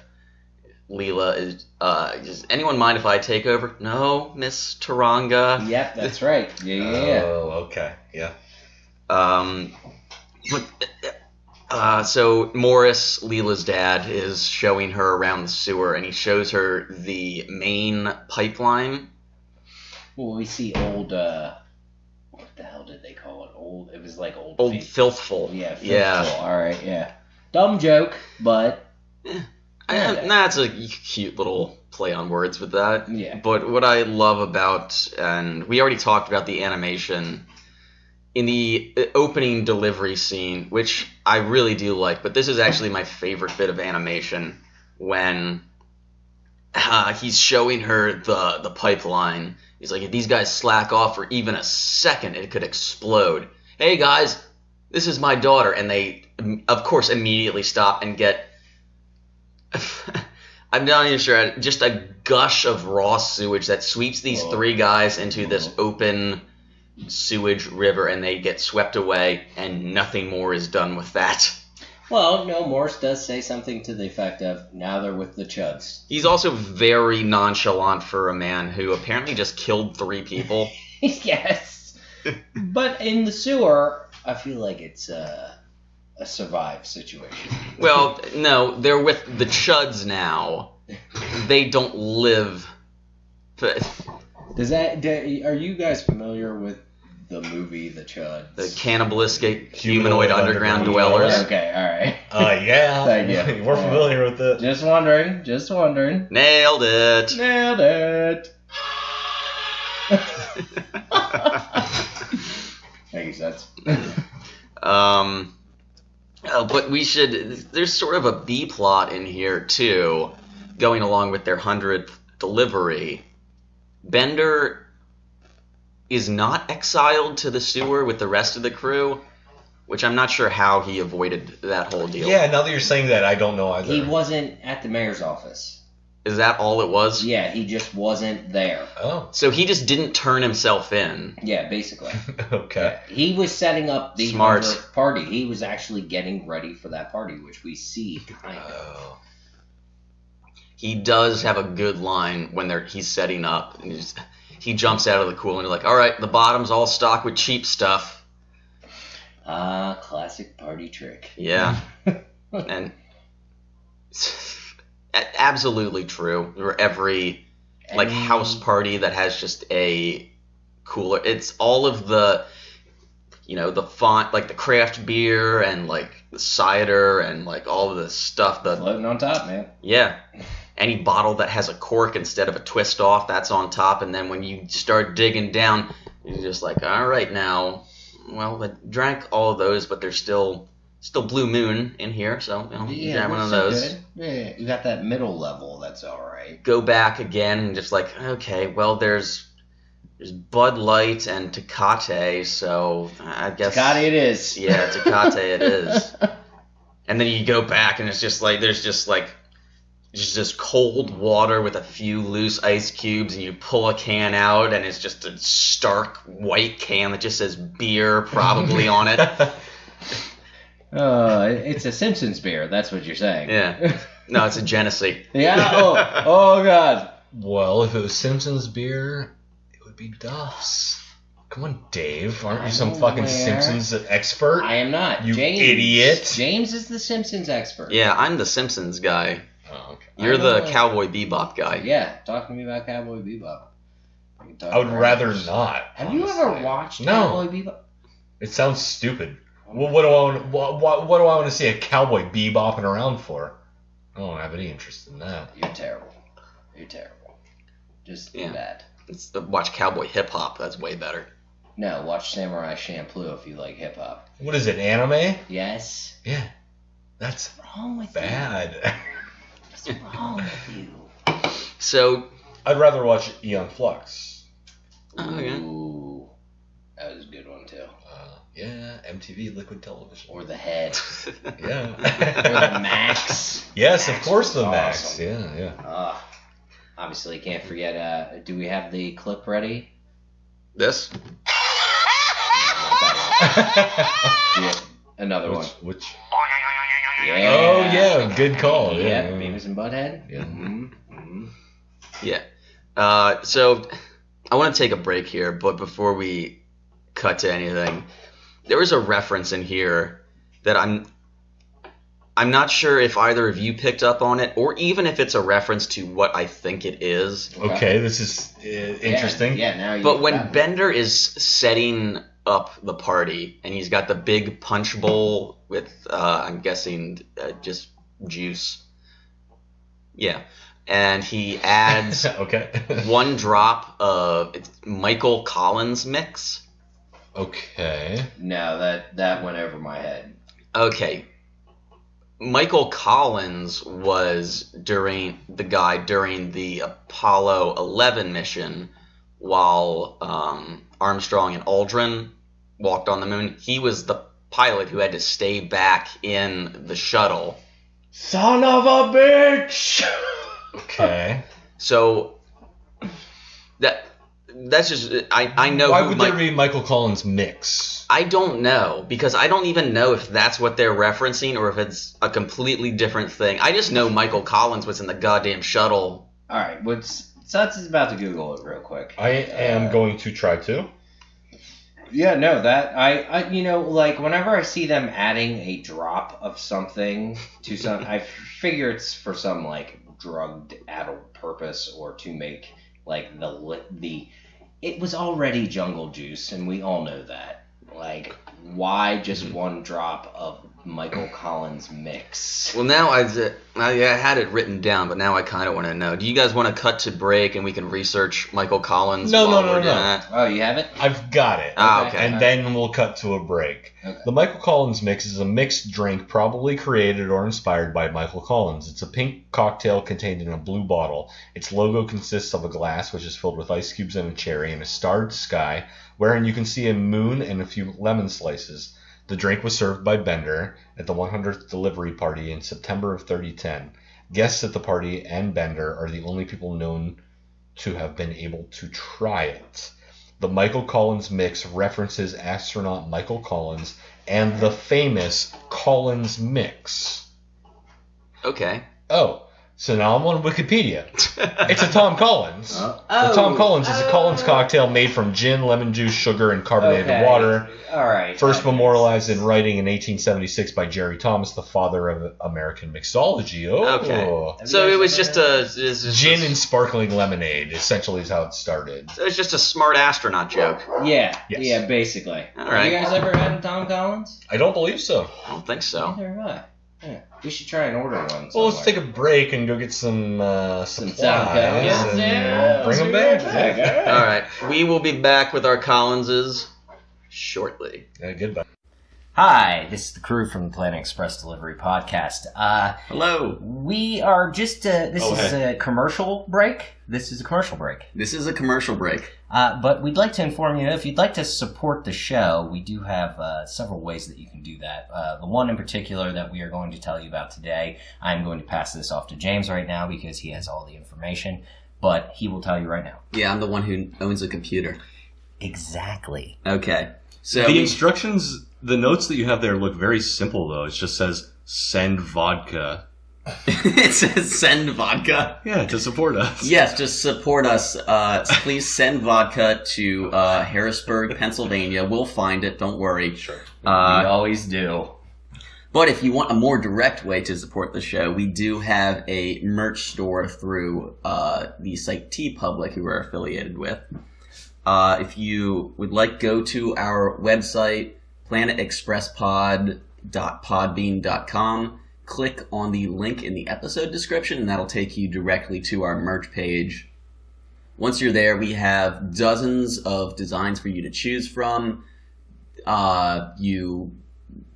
Leela is does anyone mind if I take over? No, Miss Taranga. Yep, that's right. Yeah. Oh, okay. Yeah. So Morris, Leela's dad, is showing her around the sewer, and he shows her the main pipeline. Well, we see old, what the hell did they call it? It was like old... Filthful. Yeah, Filthful. Yeah. Alright, yeah. Dumb joke, but... That's a cute little play on words with that. Yeah. But what I love about, and we already talked about the animation in the opening delivery scene, which I really do like, but this is actually my favorite bit of animation when he's showing her the pipeline. He's like, if these guys slack off for even a second, it could explode. Hey guys, this is my daughter. And they, of course, immediately stop and get... I'm not even sure, just a gush of raw sewage that sweeps these three guys into this open sewage river, and they get swept away, and nothing more is done with that. Well, no, Morse does say something to the effect of, now they're with the Chuds. He's also very nonchalant for a man who apparently just killed 3 people. Yes. But in the sewer, I feel like it's a survive situation. Well, no, they're with the Chuds now. They don't live. Are you guys familiar with the movie The Chuds? The cannibalistic humanoid underground dwellers. Okay, alright. Yeah. Thank you. We're familiar with it. Just wondering. Nailed it. Thank you, Suds. But there's sort of a B plot in here too, going along with their 100th delivery. Bender is not exiled to the sewer with the rest of the crew, which I'm not sure how he avoided that whole deal. Yeah, now that you're saying that, I don't know either. He wasn't at the mayor's office. Is that all it was? Yeah, he just wasn't there. Oh. So he just didn't turn himself in. Yeah, basically. Okay. Yeah. He was setting up the Smart 100th party. He was actually getting ready for that party, which we see kind of. Oh. He does have a good line when he's setting up. And he jumps out of the cooler and he's like, all right, the bottom's all stocked with cheap stuff. Classic party trick. Yeah. And absolutely true. Where every like house party that has just a cooler. It's all of the, the font, like the craft beer and like the cider and like all of the stuff. Floating on top, man. Yeah. Any bottle that has a cork instead of a twist off, that's on top. And then when you start digging down, you're just like, all right, now, well, I drank all of those, but there's still Blue Moon in here, so grab one of those. Good. Yeah, you got that middle level. That's all right. Go back again and just like, okay, well, there's Bud Light and Tecate, so I guess Tecate it is. Yeah, Tecate it is. And then you go back and it's just like there's just cold water with a few loose ice cubes, and you pull a can out and it's just a stark white can that just says beer probably on it. It's a Simpsons beer. That's what you're saying. Yeah. No, it's a Genesee. Yeah. Oh God. Well, if it was Simpsons beer, it would be Duff's. Come on, Dave. Aren't you some fucking Simpsons expert? I am not. You James, idiot. James is the Simpsons expert. Yeah, I'm the Simpsons guy. Oh, okay. You're the Cowboy Bebop guy. Yeah, talk to me about Cowboy Bebop. I would rather not. Have honestly. you ever watched No. Cowboy Bebop? It sounds stupid. Well, what do I want to see a cowboy bebopping around for? I don't have any interest in that. You're terrible. Just bad. Watch Cowboy Hip Hop. That's way better. No, watch Samurai Champloo if you like hip hop. What is it, anime? Yes. Yeah. That's What's wrong with bad. you? What's wrong with you? So I'd rather watch Eon Flux. Okay. Ooh, that was a good one too. Yeah, MTV Liquid Television. Or the Head. Yeah. Or the Max. Yes, of course the Awesome. Max. Yeah. Obviously, can't forget. Do we have the clip ready? This? No, not that one. Yeah, another one. Which? Yeah. Oh yeah, good call. Yeah, Yeah. Beavis and Butthead. Yeah. Mm-hmm. Yeah. So I want to take a break here, but before we cut to anything, there was a reference in here that I'm not sure if either of you picked up on it, or even if it's a reference to what I think it is. Okay, this is interesting. Yeah, now you. But when Bender is setting up the party, and he's got the big punch bowl with, I'm guessing, just juice. Yeah. And he adds Okay. one drop of Michael Collins mix. Okay. No, that went over my head. Okay. Michael Collins was during the Apollo 11 mission while Armstrong and Aldrin walked on the moon. He was the pilot who had to stay back in the shuttle. Son of a bitch! Okay. So that's just I know. Why would there be Michael Collins mix? I don't know, because I don't even know if that's what they're referencing or if it's a completely different thing. I just know Michael Collins was in the goddamn shuttle. All right, Suds is about to Google it real quick. I am going to try to. Yeah, no, that I like whenever I see them adding a drop of something to some, I figure it's for some like drug-addled purpose or to make like the. It was already jungle juice, and we all know that. Like, why just one drop of Michael Collins mix? Well, now I had it written down, but now I kind of want to know. Do you guys want to cut to break and we can research Michael Collins? No. That? Oh, you have it? I've got it. Okay. And then we'll cut to a break. Okay. The Michael Collins mix is a mixed drink probably created or inspired by Michael Collins. It's a pink cocktail contained in a blue bottle. Its logo consists of a glass which is filled with ice cubes and a cherry and a starred sky, wherein you can see a moon and a few lemon slices. The drink was served by Bender at the 100th delivery party in September of 3010. Guests at the party and Bender are the only people known to have been able to try it. The Michael Collins mix references astronaut Michael Collins and the famous Collins mix. Okay. Oh, So now I'm on Wikipedia. It's a Tom Collins. Oh. The Tom Collins is a Collins cocktail made from gin, lemon juice, sugar, and carbonated water. All right. First memorialized in writing in 1876 by Jerry Thomas, the father of American mixology. Oh. Okay. So it was just Gin and sparkling lemonade, essentially, is how it started. So it was just a smart astronaut joke. Yeah. Yes. Yeah, basically. All Have right. you guys ever had a Tom Collins? I don't believe so. I don't think so. Neither have I. Yeah. We should try and order one. Well, let's take a break and go get some supplies Tom Collins. and bring them back. All right. We will be back with our Collinses shortly. Goodbye. Hi, this is the crew from the Planet Express Delivery Podcast. Hello. We are just, this is a commercial break. This is a commercial break. This is a commercial break. But we'd like to inform you, if you'd like to support the show, we do have several ways that you can do that. The one in particular that we are going to tell you about today, I'm going to pass this off to James right now because he has all the information, but he will tell you right now. Yeah, I'm the one who owns a computer. Exactly. Okay. So The instructions, the notes that you have there look very simple, though. It just says, send vodka. it says send vodka. Yeah, to support us. Yes, just support us. Please send vodka to Harrisburg, Pennsylvania. We'll find it. Don't worry. Sure. We always do. But if you want a more direct way to support the show, we do have a merch store through the site TeePublic, who we're affiliated with. If you would like, go to our website, planetexpresspod.podbean.com. Click on the link in the episode description, and that'll take you directly to our merch page. Once you're there, we have dozens of designs for you to choose from. You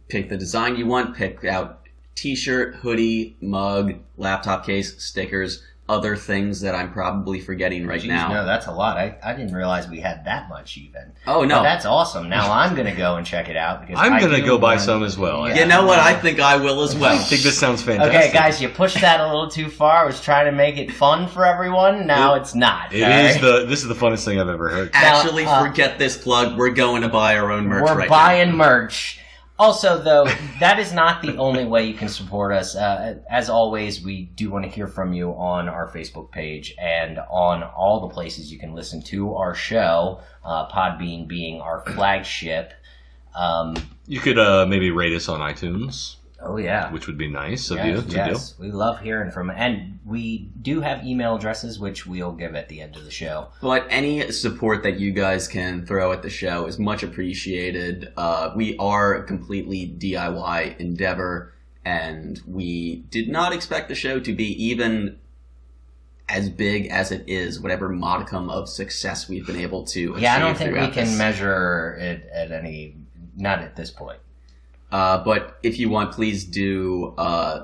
pick the design you want, pick out t-shirt, hoodie, mug, laptop case, stickers, other things that I'm probably forgetting right Jeez, now. No, that's a lot. I didn't realize we had that much even. Oh, no. But that's awesome. Now I'm going to go and check it out. Because I'm going to do go buy want- some as well. Yeah. You know what? I think I will as well. I think this sounds fantastic. Okay, guys, you pushed that a little too far. I was trying to make it fun for everyone. Now it's not. It all is right? this is the funnest thing I've ever heard. Actually, Now, forget this plug. We're going to buy our own merch We're right buying merch. Also, though, that is not the only way you can support us. As always, we do want to hear from you on our Facebook page and on all the places you can listen to our show, Podbean being our flagship. You could maybe rate us on iTunes, Oh, yeah. which would be nice of Yes, you to yes. We love hearing from and we do have email addresses, which we'll give at the end of the show. But any support that you guys can throw at the show is much appreciated. We are a completely DIY endeavor, and we did not expect the show to be even as big as it is, whatever modicum of success we've been able to achieve. Yeah, I don't think we throughout can this. measure it at any, not at this point. But if you want, please do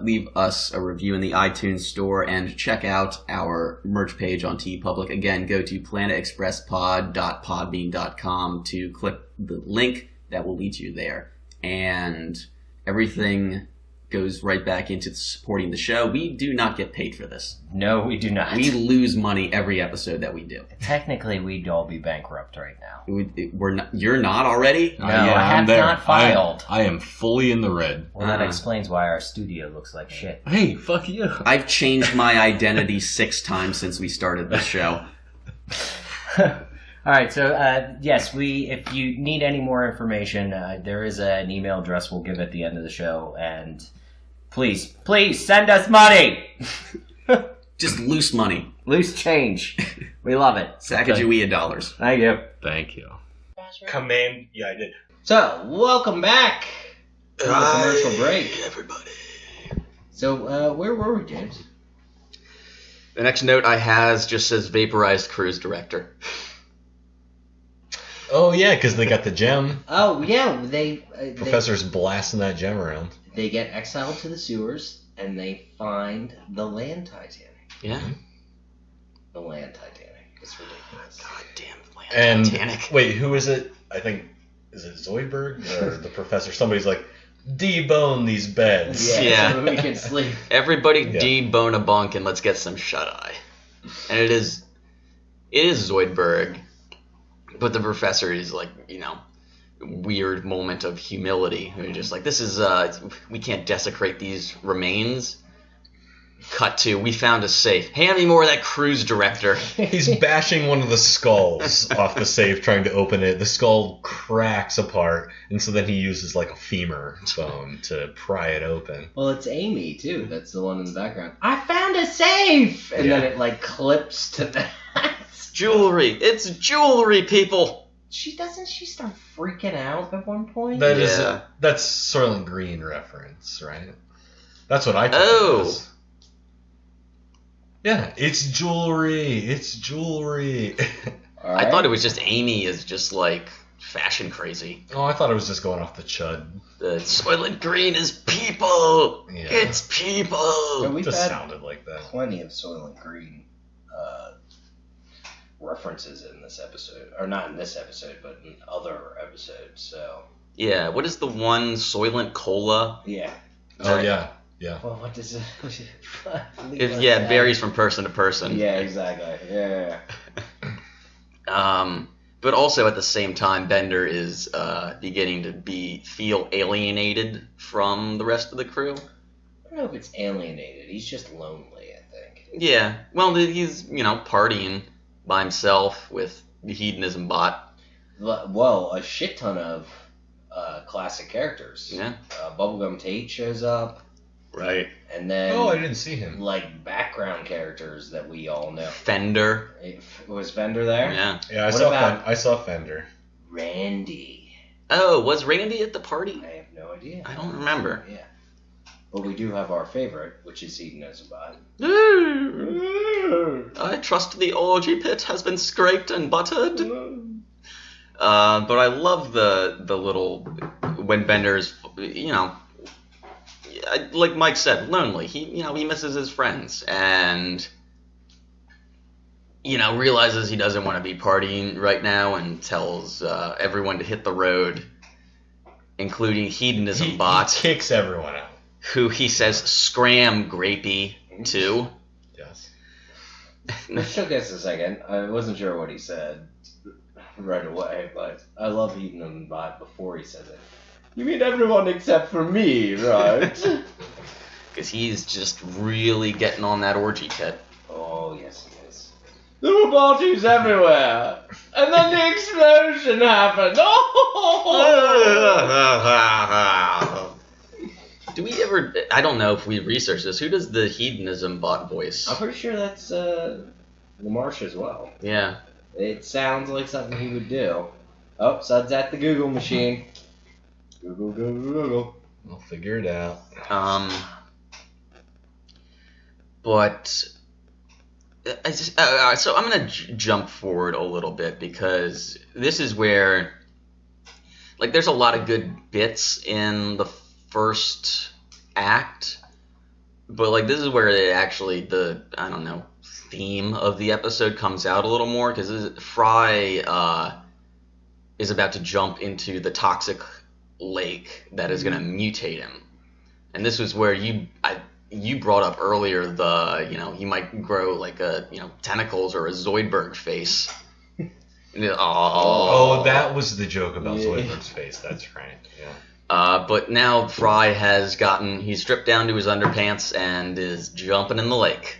leave us a review in the iTunes store and check out our merch page on TeePublic. Again, go to planetexpresspod.podbean.com to click the link that will lead you there. And everything goes right back into supporting the show. We do not get paid for this. No, we do not. We lose money every episode that we do. Technically, we'd all be bankrupt right now. We're not, you're not already? No, I have I'm there. not filed. I am fully in the red. Well, that explains why our studio looks like shit. Hey, fuck you. I've changed my identity 6 times since we started this show. All right, so yes, if you need any more information, there is an email address we'll give at the end of the show, and please send us money. Just loose money. Loose change. We love it. Sacagawea dollars. Thank you. Thank you. Command. Yeah, I did. So, welcome back from the commercial break. Everybody. So, where were we, James? The next note I has just says vaporized cruise director. Oh, yeah, because they got the gem. Oh, yeah, they Professor's blasting that gem around. they get exiled to the sewers, and they find the land Titanic. Yeah. The land Titanic. It's ridiculous. God damn land And Titanic. wait, who is it? I think, is it Zoidberg or the professor? Somebody's like, debone these beds. Yeah. So we can sleep. Everybody Yeah. debone a bunk and let's get some shut-eye. And it is Zoidberg, but the professor is like, weird moment of humility. We're just like, this is, we can't desecrate these remains. Cut to, we found a safe. Hand me more of that cruise director. He's bashing one of the skulls off the safe, trying to open it. The skull cracks apart, and so then he uses like a femur bone to pry it open. Well, it's Amy too. That's the one in the background. I found a safe, and then it like clips to that. Jewelry. It's jewelry, people. She start freaking out at one point? That's Yeah. Soylent Green reference, right? That's what I took Oh. it as. Yeah, it's jewelry. It's jewelry. I thought it was just Amy is just like fashion crazy. Oh, I thought it was just going off the chud. The Soylent Green is people. Yeah. It's people. Yeah, It we've just had sounded like that. plenty of Soylent Green references in this episode, or not in this episode, but in other episodes. So Yeah. What is the one Soylent Cola? yeah. Oh, yeah. Yeah. Well, what does it? It varies from person to person. Yeah, exactly. Yeah. But also at the same time, Bender is beginning to feel alienated from the rest of the crew. I don't know if it's alienated. He's just lonely, I think. Yeah. Well, he's partying by himself with the hedonism bot. Well, a shit ton of classic characters. Yeah. Bubblegum Tate shows up, Right. and then Oh, I didn't see him. like background characters that we all know. Fender. Was Fender there? Yeah. Yeah, What about- I saw Fender. Randy. Oh, was Randy at the party? I have no idea. I don't remember. Yeah. But we do have our favorite, which is Hedonism Bot. I trust the orgy pit has been scraped and buttered. But I love the little when Bender's like Mike said, lonely. He misses his friends and realizes he doesn't want to be partying right now and tells everyone to hit the road, including Hedonism Bot, He kicks everyone out. who he says scram grapey to. Yes. It took us a second. I wasn't sure what he said right away, but I love Hedonism Bot before he says it. You mean everyone except for me, right? Because he's just really getting on that orgy pit. Oh, yes, he is. There were parties everywhere. And then the explosion happened. Oh! Do we ever... I don't know if we researched this. Who does the hedonism bot voice? I'm pretty sure that's LaMarche as well. Yeah. It sounds like something he would do. Oh, Suds at the Google machine. Google. We'll figure it out. But... so I'm going to jump forward a little bit because this is where... Like, there's a lot of good bits in the first act, but like this is where it actually the theme of the episode comes out a little more because Fry is about to jump into the toxic lake that is going to mutate him, and this was where you brought up earlier he might grow like a tentacles or a Zoidberg face. Oh, that was the joke about Zoidberg's face. That's right. Yeah. But now Fry he's stripped down to his underpants and is jumping in the lake.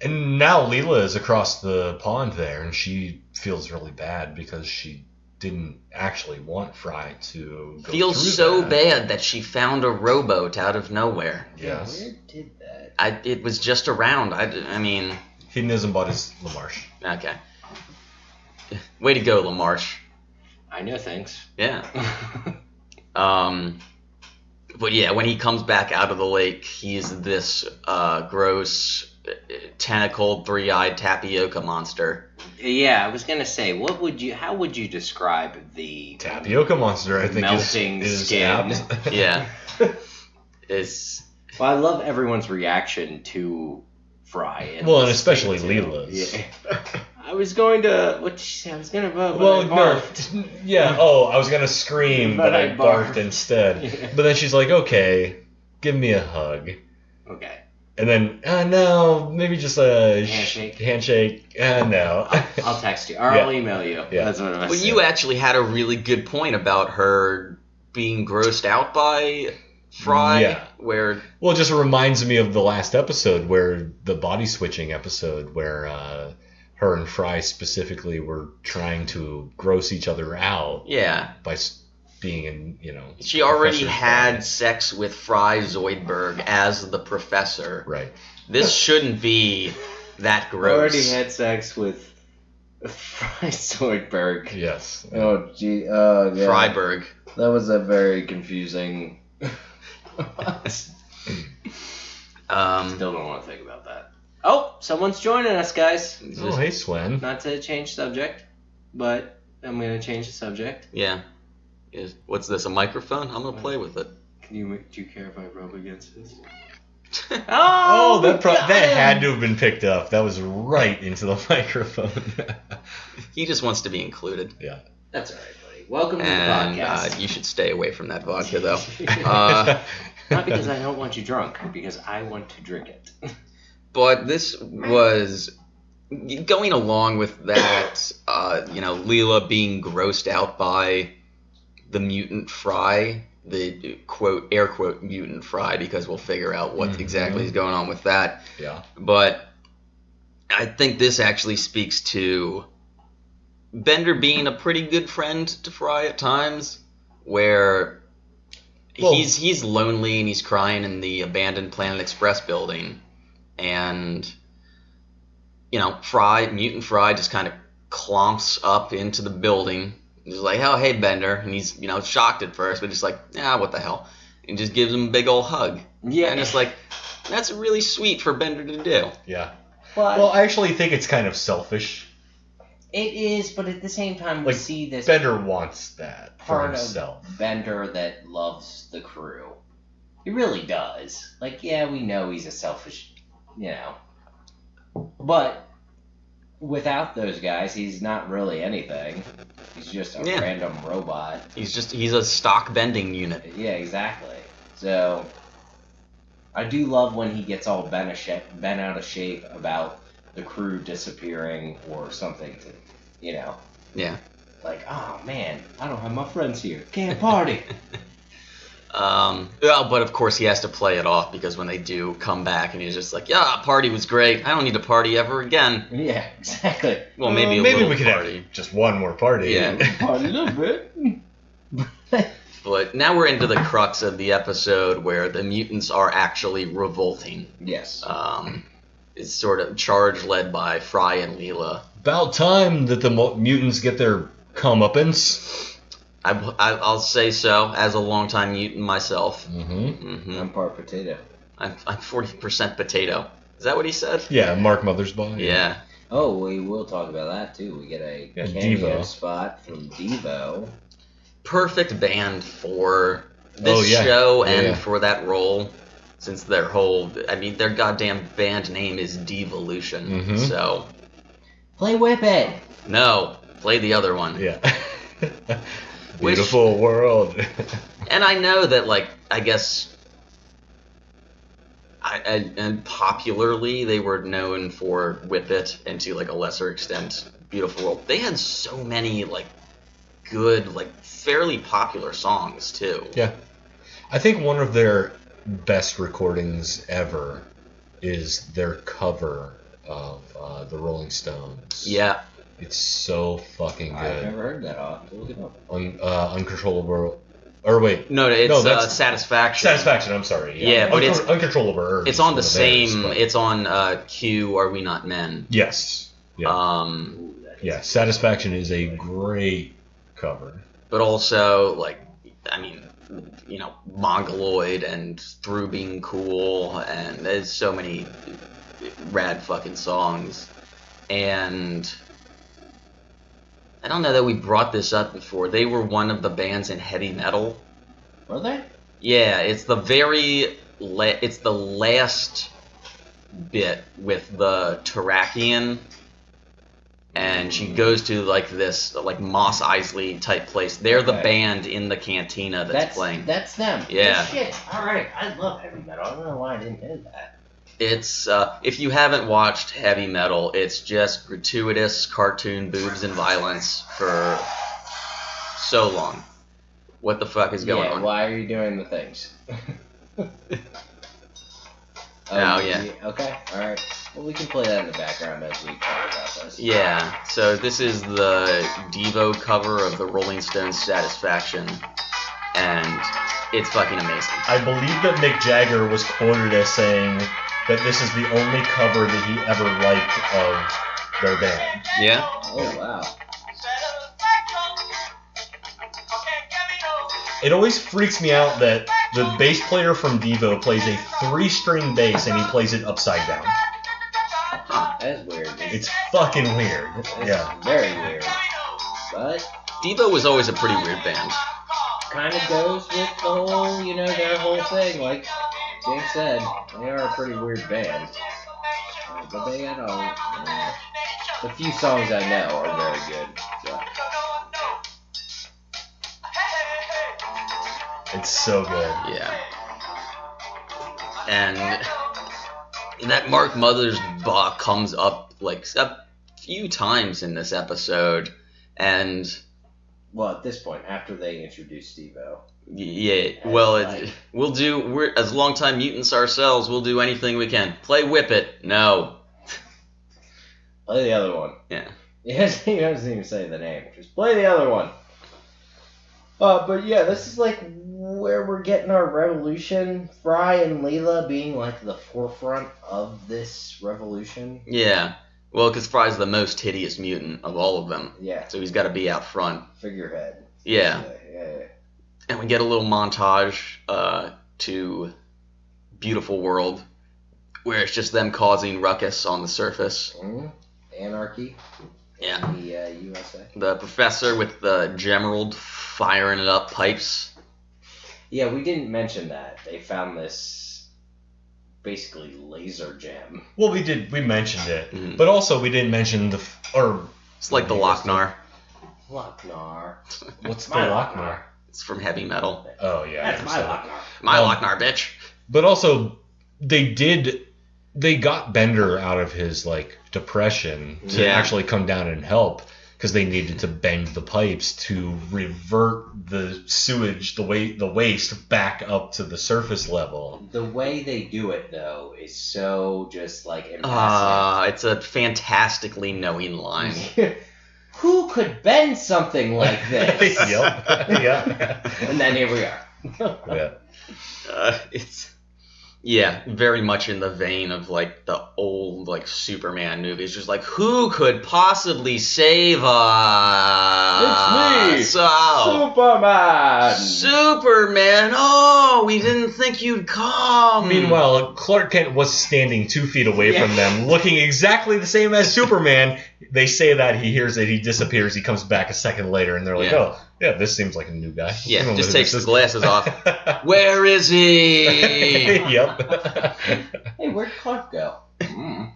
And now Leela is across the pond there, and she feels really bad because she didn't actually want Fry to go Feels through so that. bad that she found a rowboat out of nowhere. Yes. Where did that? It was just around. I mean... Hedonism bot is LaMarche. Okay. Way to go, LaMarche. I know things. Yeah. But yeah, when he comes back out of the lake, he's this gross, tentacled, three-eyed tapioca monster. Yeah, I was gonna say, how would you describe the Tapioca monster, I think, melting is skin? apt. Yeah. It's... Well, I love everyone's reaction to Fry. Well, and especially Leela's. Yeah. I was going to. What did she say? I was going to vote. Well, I no, barfed. yeah. Oh, I was gonna scream, but I barfed instead. Yeah. But then she's like, "Okay, give me a hug." Okay. And then, no, maybe just a Handshake. Handshake. No. I'll text you, or I'll email you. Yeah. That's what I was Well, you actually had a really good point about her being grossed out by Fry, Yeah. where Well, it just reminds me of the last episode where the body switching episode where her and Fry specifically were trying to gross each other out by being in, she already Professor had Fry. sex with Fry Zoidberg as the professor. Right. This shouldn't be that gross. Already had sex with Fry Zoidberg. Yes. Oh, gee. Oh, yeah. Freiberg. That was a very confusing. Still don't want to think about that. Oh, someone's joining us, guys. Oh, hey, Swen. Not to change subject, but I'm going to change the subject. Yeah. What's this, a microphone? I'm going to play with it. Do you care if I rub against this? Oh, that had to have been picked up. That was right into the microphone. He just wants to be included. Yeah. That's all right, buddy. Welcome to the And podcast. you should stay away from that vodka, though. Not because I don't want you drunk, because I want to drink it. But this was going along with that, Leela being grossed out by the mutant Fry, the quote, air quote, mutant Fry, because we'll figure out what exactly is going on with that. Yeah. But I think this actually speaks to Bender being a pretty good friend to Fry at times, where he's lonely and he's crying in the abandoned Planet Express building, and mutant Fry just kind of clomps up into the building. He's like, "Oh, hey, Bender," and he's shocked at first, but just like, what the hell, and just gives him a big old hug. Yeah, and it's like, that's really sweet for Bender to do. Yeah. But Well, I actually think it's kind of selfish. it is, but at the same time, we see this Bender wants that for part himself. of Bender that loves the crew. He really does. Like, yeah, we know he's a selfish, but without those guys, he's not really anything. He's just a random robot. He's a stock bending unit. Yeah, exactly. So I do love when he gets all bent out of shape about the crew disappearing or something to, Yeah. like, oh man, I don't have my friends here. Can't party. But of course he has to play it off, because when they do come back and he's just like, yeah, party was great. I don't need to party ever again. Yeah, exactly. Well, maybe we could party. have just one more party. Yeah. Party a little bit. But now we're into the crux of the episode where the mutants are actually revolting. Yes. It's sort of charge led by Fry and Leela. About time that the mutants get their comeuppance. I'll say so, as a longtime mutant myself. Mm-hmm. I'm part potato. I'm 40% potato. Is that what he said? Yeah, Mark Mothersbaugh. Yeah. Oh, we will talk about that too. We get a cameo spot from Devo. Perfect band for this show and for that role, since their goddamn band name is Devolution. Mm-hmm. So Play Whip It! no, play the other one. Yeah. Beautiful world. And I know that, I guess, and popularly they were known for Whip It, and to a lesser extent Beautiful World. They had so many good, fairly popular songs too. Yeah. I think one of their best recordings ever is their cover of the Rolling Stones. Yeah. It's so fucking good. I've never heard that. I'll have to look it up. Uncontrollable. Or wait. No, it's that's Satisfaction. Satisfaction, I'm sorry. Yeah, but it's Uncontrollable Urge. It's on the theirs, same. but- It's on Q. Are We Not Men? Yes. Yeah. Yeah. Satisfaction is a great cover. But also Mongoloid and Through Being Cool, and there's so many rad fucking songs. And I don't know that we brought this up before. They were one of the bands in heavy metal. Were they? Yeah, it's the it's the last bit with the Terrakian, and she goes to this Mos Eisley type place. They're the band in the cantina that's playing. That's them. Yeah. Oh, shit. All right. I love heavy metal. I don't know why I didn't hear that. It's if you haven't watched heavy metal, it's just gratuitous cartoon boobs and violence for so long. What the fuck is going Yeah, on? why are you doing the things? Oh, yeah. Okay, alright. Well, we can play that in the background as we talk about this. Yeah, so this is the Devo cover of the Rolling Stones' Satisfaction, and it's fucking amazing. I believe that Mick Jagger was quoted as saying that this is the only cover that he ever liked of their band. Yeah? Oh, wow. It always freaks me out that the bass player from Devo plays a 3-string bass and he plays it upside down. That's weird. It's fucking weird. It's Yeah. very weird. But Devo was always a pretty weird band. kind of goes with the whole, their whole thing. Like James said, they are a pretty weird band. But they had the few songs I know are very good. So. It's so good. Yeah. And that Mark Mothersbaugh comes up like a few times in this episode, and Well, at this point, after they introduced Devo. yeah, well, we're as longtime mutants ourselves, we'll do anything we can. Play Whip It. No. Play the other one. Yeah. He doesn't even say the name. Just play the other one. But yeah, this is like where we're getting our revolution. Fry and Leela being like the forefront of this revolution. Yeah. Well, because Fry's the most hideous mutant of all of them, Yeah, so he's got to be out front. figurehead. Yeah. Yeah. And we get a little montage to Beautiful World, where it's just them causing ruckus on the surface. Mm-hmm. Anarchy. Yeah. In the USA. The professor with the Gemerald firing it up pipes. Yeah, we didn't mention that. They found this basically laser gem. Well, we mentioned it, Mhm. but also we didn't mention It's like the Lochnar. Lochnar. What's the My Lochnar? It's from heavy metal. Oh yeah, That's my Lochnar. My Um, Lochnar, bitch. But also, they got Bender out of his like depression to Yeah. actually come down and help because they needed to bend the pipes to revert the sewage, the waste back up to the surface level. The way they do it, though, is so just like impassive. It's a fantastically knowing line. Who could bend something like this? Yep. Yeah. And then here we are. Yeah. It's very much in the vein of like the old like Superman movies. Just like, who could possibly save us? It's me, Oh, Superman! Oh, we didn't think you'd come. Meanwhile, Clark Kent was standing 2 feet away from them, looking exactly the same as Superman. They say that, he hears it, he disappears, he comes back a second later, and they're like, Yeah. oh, yeah, this seems like a new guy. I Yeah, don't know just who takes this his is. glasses off. Where is he? Yep. Hey, where'd Clark go?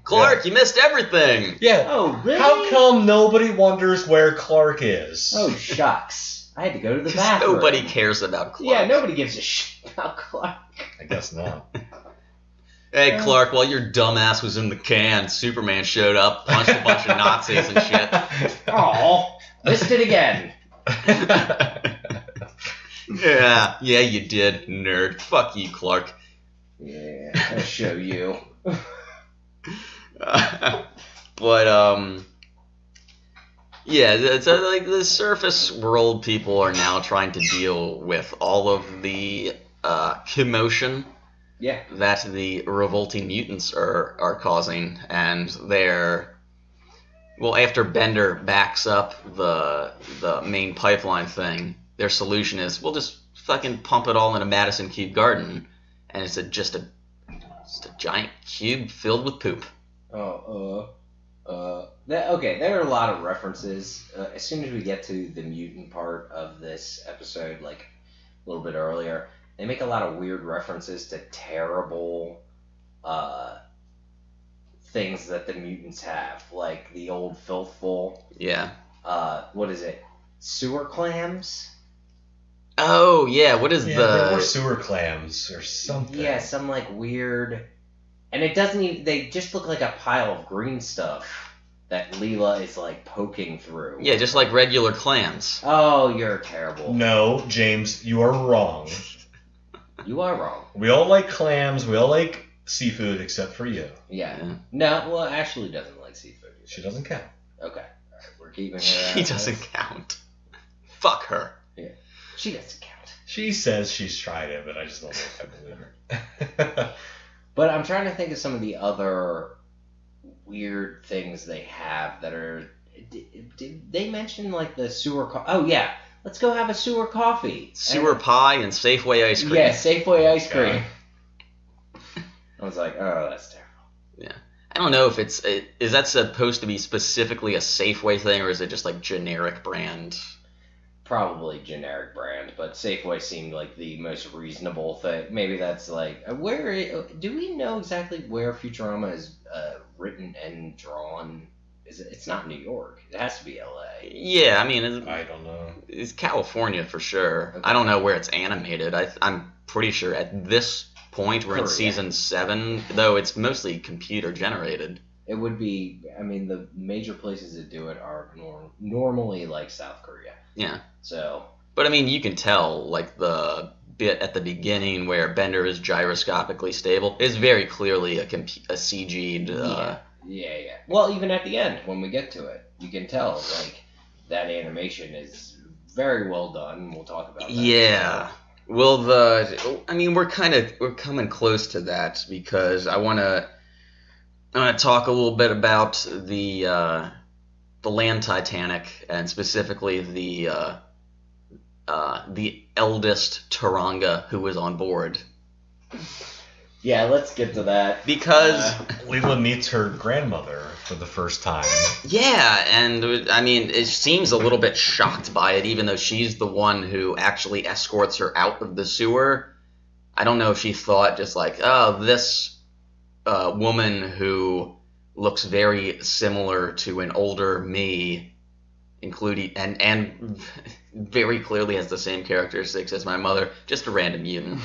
Clark, you missed everything. Yeah. Oh, really? How come nobody wonders where Clark is? Oh, shucks. I had to go to the 'Cause bathroom. nobody cares about Clark. Yeah, nobody gives a shit about Clark. I guess not. Hey, Clark, while your dumbass was in the can, Superman showed up, punched a bunch of Nazis and shit. Aw, missed it again. Yeah, you did, nerd. Fuck you, Clark. Yeah, I'll show you. But, yeah, it's like the surface world people are now trying to deal with all of the commotion Yeah. that the revolting mutants are causing, and after Bender backs up the main pipeline thing, their solution is, we'll just fucking pump it all into Madison Cube Garden, and it's just a giant cube filled with poop. Okay, there are a lot of references. As soon as we get to the mutant part of this episode, like a little bit earlier, they make a lot of weird references to terrible things that the mutants have, like the old filthful. Yeah. What is it? Sewer clams? Oh, yeah, what is There were sewer clams or something. Yeah, some like weird. And it doesn't even. They just look like a pile of green stuff. that Leela is like poking through. Yeah, just like regular clams. Oh, you're terrible. No, James, you are wrong. You are wrong. We all like clams. We all like seafood except for you. Yeah. Yeah. No, well, Ashley doesn't like seafood. either. She doesn't count. Okay. All right, we're keeping her She out. doesn't count. Fuck her. She doesn't count. She says she's tried it, but I just don't know if I believe her. But I'm trying to think of some of the other weird things they have that are. Did they mention like the sewer? Oh yeah, let's go have a sewer coffee. Sewer pie and Safeway ice cream. Yeah, Safeway ice cream. Okay. I was like, oh, that's terrible. I don't know if is that supposed to be specifically a Safeway thing, or is it just like generic brand? Probably generic brand, but Safeway seemed like the most reasonable thing. Maybe that's like where do we know exactly where Futurama is written and drawn? It's not New York. It has to be L.A. Yeah, I mean, I don't know. it's California for sure. Okay. I don't know where it's animated. I'm pretty sure at this point we're in Korea. season 7, though it's mostly computer generated. It would be. I mean, the major places that do it are normally like South Korea. Yeah. So But I mean, you can tell, like, the bit at the beginning where Bender is gyroscopically stable is very clearly a CG'd. yeah. Well, even at the end when we get to it, you can tell like that animation is very well done. We'll talk about that. Yeah. Well, I mean, we're coming close to that because I want to talk a little bit about the land Titanic and specifically the eldest Taranga who was on board. Yeah, let's get to that. Because Leela meets her grandmother for the first time. yeah, and I mean, it seems a little bit shocked by it, even though she's the one who actually escorts her out of the sewer. I don't know if she thought just like, oh, this woman who looks very similar to an older me, including and very clearly has the same characteristics as my mother, just a random mutant.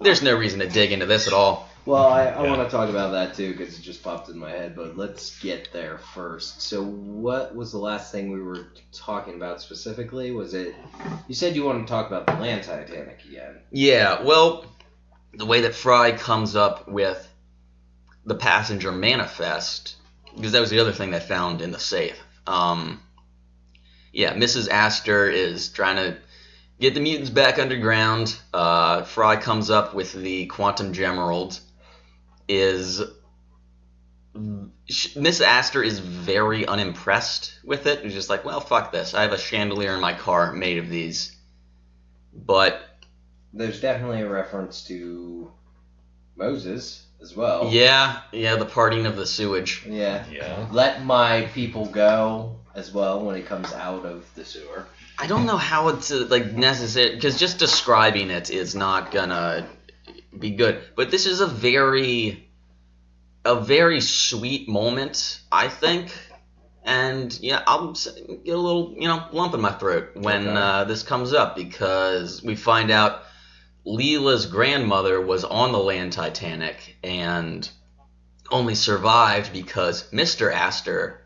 There's no reason to dig into this at all. Well, I want to talk about that too because it just popped in my head, but let's get there first. So what was the last thing we were talking about specifically? Was it, you said you wanted to talk about the land Titanic again. Yeah, well, the way that Fry comes up with the passenger manifest, because that was the other thing they found in the safe. Yeah, Mrs. Astor is trying to get the mutants back underground. Fry comes up with the quantum gemerald. Miss Astor is very unimpressed with it. She's just like, well, fuck this. I have a chandelier in my car made of these. But There's definitely a reference to Moses as well. yeah, the parting of the sewage. Yeah. Yeah. Let my people go as well when he comes out of the sewer. I don't know how it's like necessary, because just describing it is not gonna be good. But this is a very sweet moment, I think. And yeah, I'll get a little, lump in my throat when this comes up, because we find out Leela's grandmother was on the land Titanic and only survived because Mr. Astor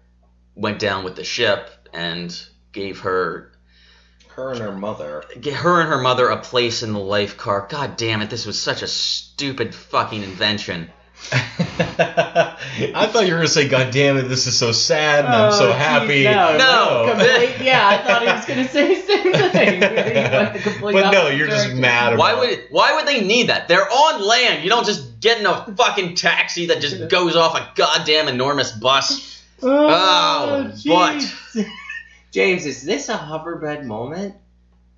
went down with the ship and gave her and her mother. a place in the life car. God damn it, this was such a stupid fucking invention. I thought you were going to say, God damn it, this is so sad and I'm so happy. No. Yeah, I thought he was going to say the same thing. But no, you're just mad about Why would they need that? They're on land. You don't just get in a fucking taxi that just goes off a goddamn enormous bus. Oh, what? James, is this a hoverbed moment?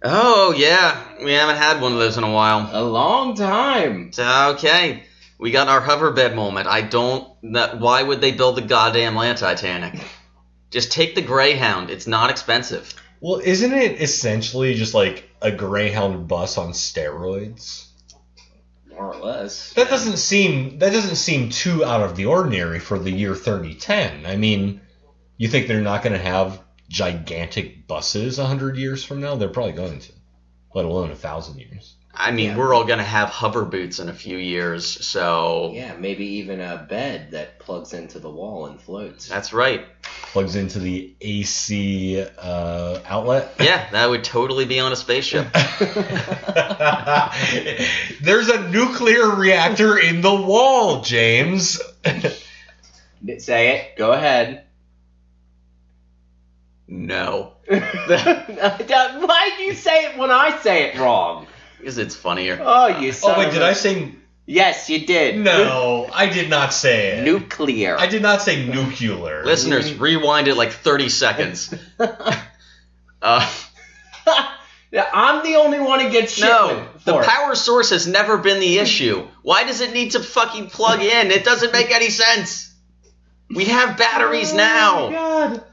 Oh, yeah. We haven't had one of those in a while. A long time. So, okay. We got our hoverbed moment. Why would they build the goddamn land Titanic? Just take the Greyhound. It's not expensive. Well, isn't it essentially just like a Greyhound bus on steroids? More or less. That doesn't seem too out of the ordinary for the year 3010. I mean, you think they're not going to have gigantic buses 100 years from now? They're probably going to, let alone 1,000 years. I mean, Yeah. we're all gonna have hover boots in a few years, so Yeah, maybe even a bed that plugs into the wall and floats. that's right. Plugs into the AC outlet. Yeah, that would totally be on a spaceship. There's a nuclear reactor in the wall, James. Say it. Go ahead. No, Why'd you say it when I say it wrong? because it's funnier. Oh, you son Oh wait, of did a- I say Yes, you did. no? I did not say it. Nuclear. I did not say nuclear. Listeners, rewind it like 30 seconds. Yeah, I'm the only one who gets shit No, the for it. power source has never been the issue. Why does it need to fucking plug in? It doesn't make any sense. We have batteries now. Oh my god.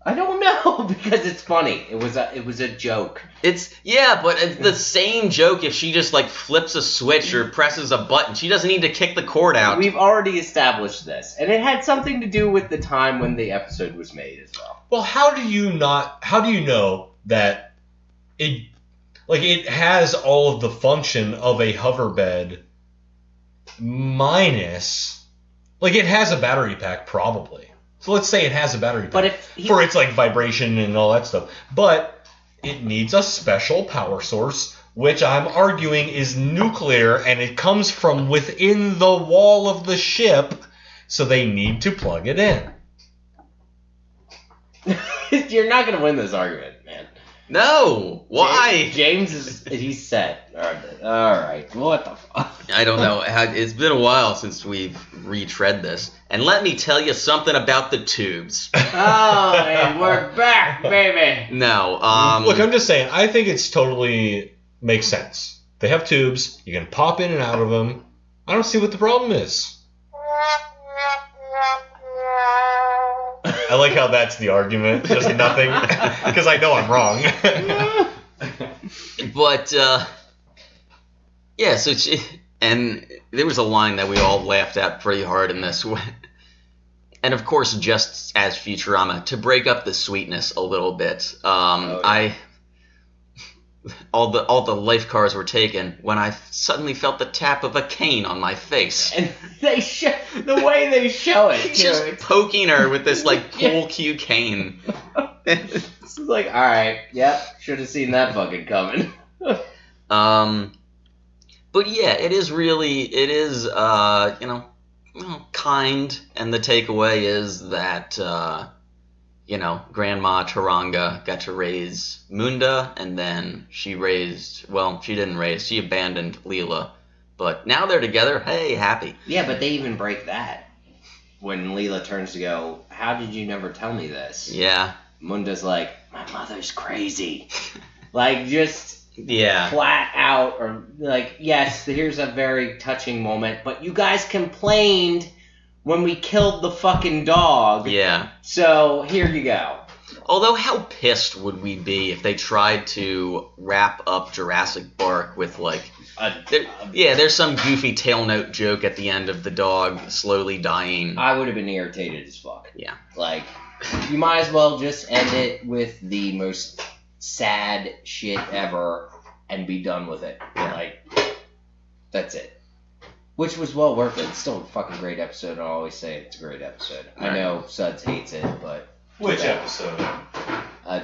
I don't know because it's funny. It was a joke. But it's the same joke if she just like flips a switch or presses a button. She doesn't need to kick the cord out. We've already established this, and it had something to do with the time when the episode was made as well. Well, how do you know that it has all of the function of a hover bed minus it has a battery pack probably. So let's say it has a battery pack But if he- for its vibration and all that stuff. But it needs a special power source, which I'm arguing is nuclear, and it comes from within the wall of the ship, so they need to plug it in. You're not gonna win this argument, man. No, why? James he's set. All right. What the fuck? I don't know. It's been a while since we've retread this. And let me tell you something about the tubes. Oh man, we're back, baby. No, Look, I'm just saying, I think it's totally makes sense. They have tubes, you can pop in and out of them. I don't see what the problem is. I like how that's the argument, just nothing, because I know I'm wrong. But, yeah, so and there was a line that we all laughed at pretty hard in this one. And of course, just as Futurama, to break up the sweetness a little bit, yeah. all the life cards were taken when I suddenly felt the tap of a cane on my face. And they the way they show it. He's too, just it's- poking her with this pool cue cane. It's like, all right, yep, should have seen that fucking coming. But yeah, it is kind, and the takeaway is that Grandma Taranga got to raise Munda, and then she abandoned Leela, but now they're together. Hey, happy. Yeah, but they even break that when Leela turns to go. How did you never tell me this? Yeah, Munda's like, my mother's crazy. Just yeah. flat out, or yes, here's a very touching moment, but you guys complained when we killed the fucking dog. Yeah. So here you go. Although, how pissed would we be if they tried to wrap up Jurassic Park with there's some goofy tail note joke at the end of the dog slowly dying. I would have been irritated as fuck. Yeah. You might as well just end it with the most sad shit ever and be done with it. Yeah. That's it. Which was well worth it. It's still a fucking great episode. I always say it's a great episode. I know Suds hates it, but Which episode?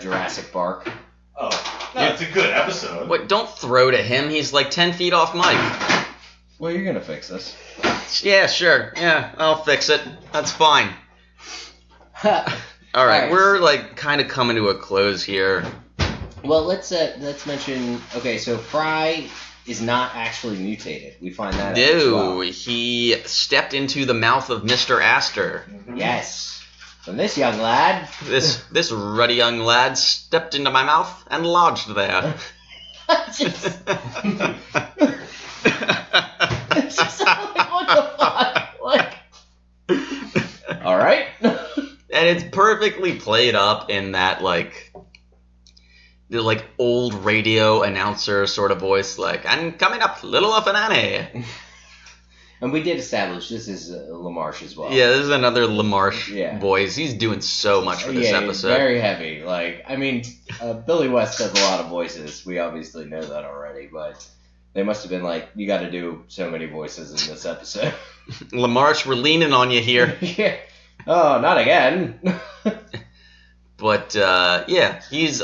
Jurassic Park. Oh, no, it's a good episode. What? Don't throw to him. He's 10 feet off Mike. Well, you're gonna fix this. Yeah, sure. Yeah, I'll fix it. That's fine. All right, we're kind of coming to a close here. Well, let's mention. Okay, so Fry is not actually mutated. We find that out as well. No, he stepped into the mouth of Mr. Astor. Yes. From this young lad. This ruddy young lad stepped into my mouth and lodged there. It's just what the fuck? All right. And it's perfectly played up in that the old radio announcer sort of voice, I'm coming up, little of an Annie. And we did establish this is LaMarche as well. Yeah, this is another LaMarche Yeah. voice. He's doing so much for this He's episode. very heavy. Like, I mean, Billy West does a lot of voices. We obviously know that already, but they must have been like, you got to do so many voices in this episode. LaMarche, we're leaning on you here. Yeah. Oh, not again. But yeah, he is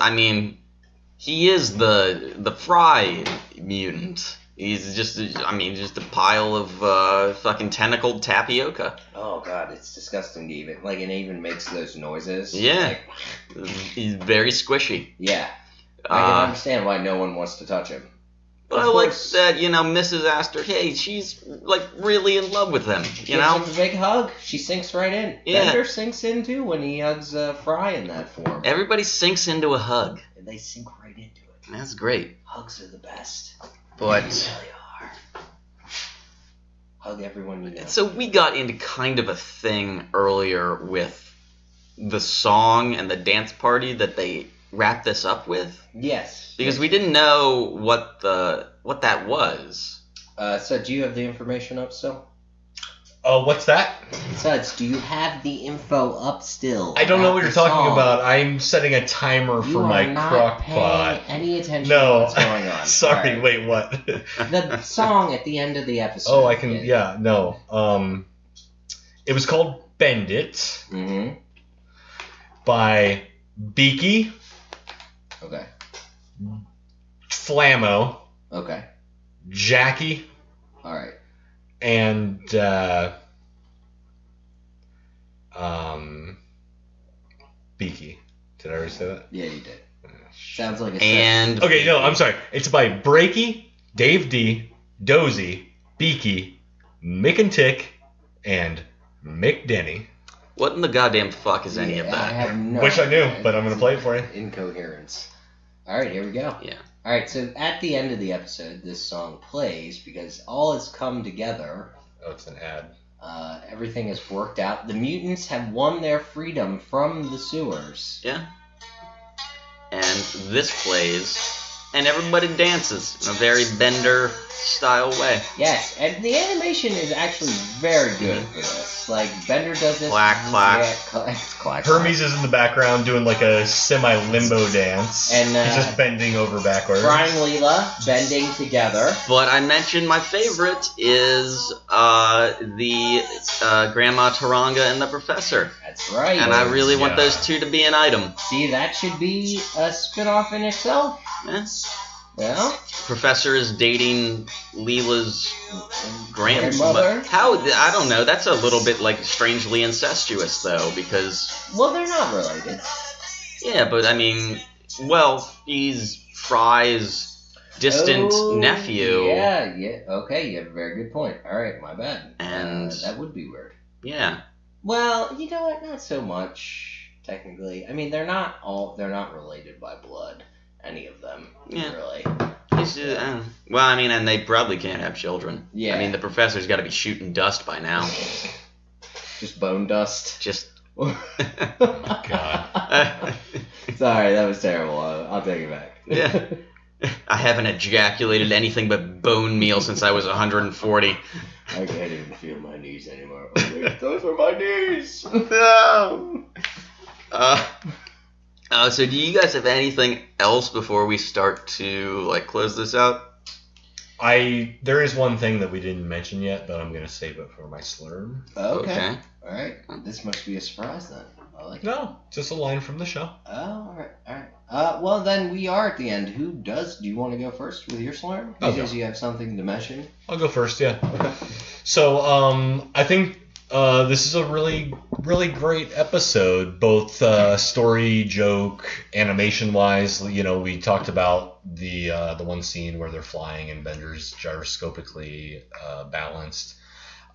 the Fry mutant. He's just a pile of fucking tentacled tapioca. Oh god, it's disgusting to even like. It even makes those noises. Yeah, Like, he's very squishy. yeah. I can understand why no one wants to touch him. But Of I like course. that, Mrs. Astor, hey, she's like really in love with him, you Gives know? him a big hug. She sinks right in. Yeah. Bender sinks in too when he hugs Fry in that form. Everybody sinks into a hug. They sink right into it. That's great. Hugs are the best. But They really are. Hug everyone you know. so we got into kind of a thing earlier with the song and the dance party that they wrapped this up with. Yes. Because we didn't know what that was. So do you have the information up still? What's that? Suds, do you have the info up still? I don't know about what you're the talking song? about. I'm setting a timer You for are my not crock paying pot. any attention to No. what's going on. Sorry, Alright. wait, what? The song at the end of the episode. Oh, I can, yeah, no. It was called Bend It Mm-hmm. by Beaky, Okay. Flammo, Okay. Jackie, All right. and Beaky. Did I already say that? Yeah, you did. Sounds like a And Okay, no, I'm sorry. It's by Breaky, Dave D, Dozy, Beaky, Mick and Tick, and Mick Denny. what in the goddamn fuck is any of I that? have no Wish I knew, idea. but I'm gonna play it for you. Incoherence. All right, here we go. Yeah. All right, so at the end of the episode, this song plays because all has come together. Oh, it's an ad. Everything is worked out. The mutants have won their freedom from the sewers. Yeah. And this plays, and everybody dances in a very Bender style way. Yes, and the animation is actually very good for this. Like, Bender does this. Clack, clack. Yeah, clack. Hermes is in the background doing like a semi-limbo dance. And, he's just bending over backwards. Brian Leela bending together. But I mentioned my favorite is the Grandma Taranga and the Professor. That's right. And I really want Yeah. those two to be an item. See, that should be a spin-off in itself. Yeah. Well, Professor is dating Leela's grandmother. How? I don't know. That's a little bit like strangely incestuous, though, because Well, they're not related. yeah, but I mean, well, he's Fry's distant Oh, nephew. Yeah. Okay, you have a very good point. All right, my bad. And- that would be weird. Yeah. Well, you know what? Not so much technically. I mean, they're not related by blood. Any of them, Yeah. really. He's just, well, I mean, and they probably can't have children. Yeah. I mean, the professor's got to be shooting dust by now. Just bone dust. Just. God. Sorry, that was terrible. I'll take it back. Yeah. I haven't ejaculated anything but bone meal since I was 140. I can't even feel my knees anymore. Those are my knees. No. So do you guys have anything else before we start to like close this out? There is one thing that we didn't mention yet, but I'm gonna save it for my slurm. Okay. All right. This must be a surprise then. I like it. No, just a line from the show. Oh, all right. All right. Well, then we are at the end. Do you want to go first with your slurm? I'll Because go. you have something to mention. I'll go first, yeah. Okay. So, I think this is a really, really great episode, both story, joke, animation-wise. You know, we talked about the one scene where they're flying and Bender's gyroscopically balanced.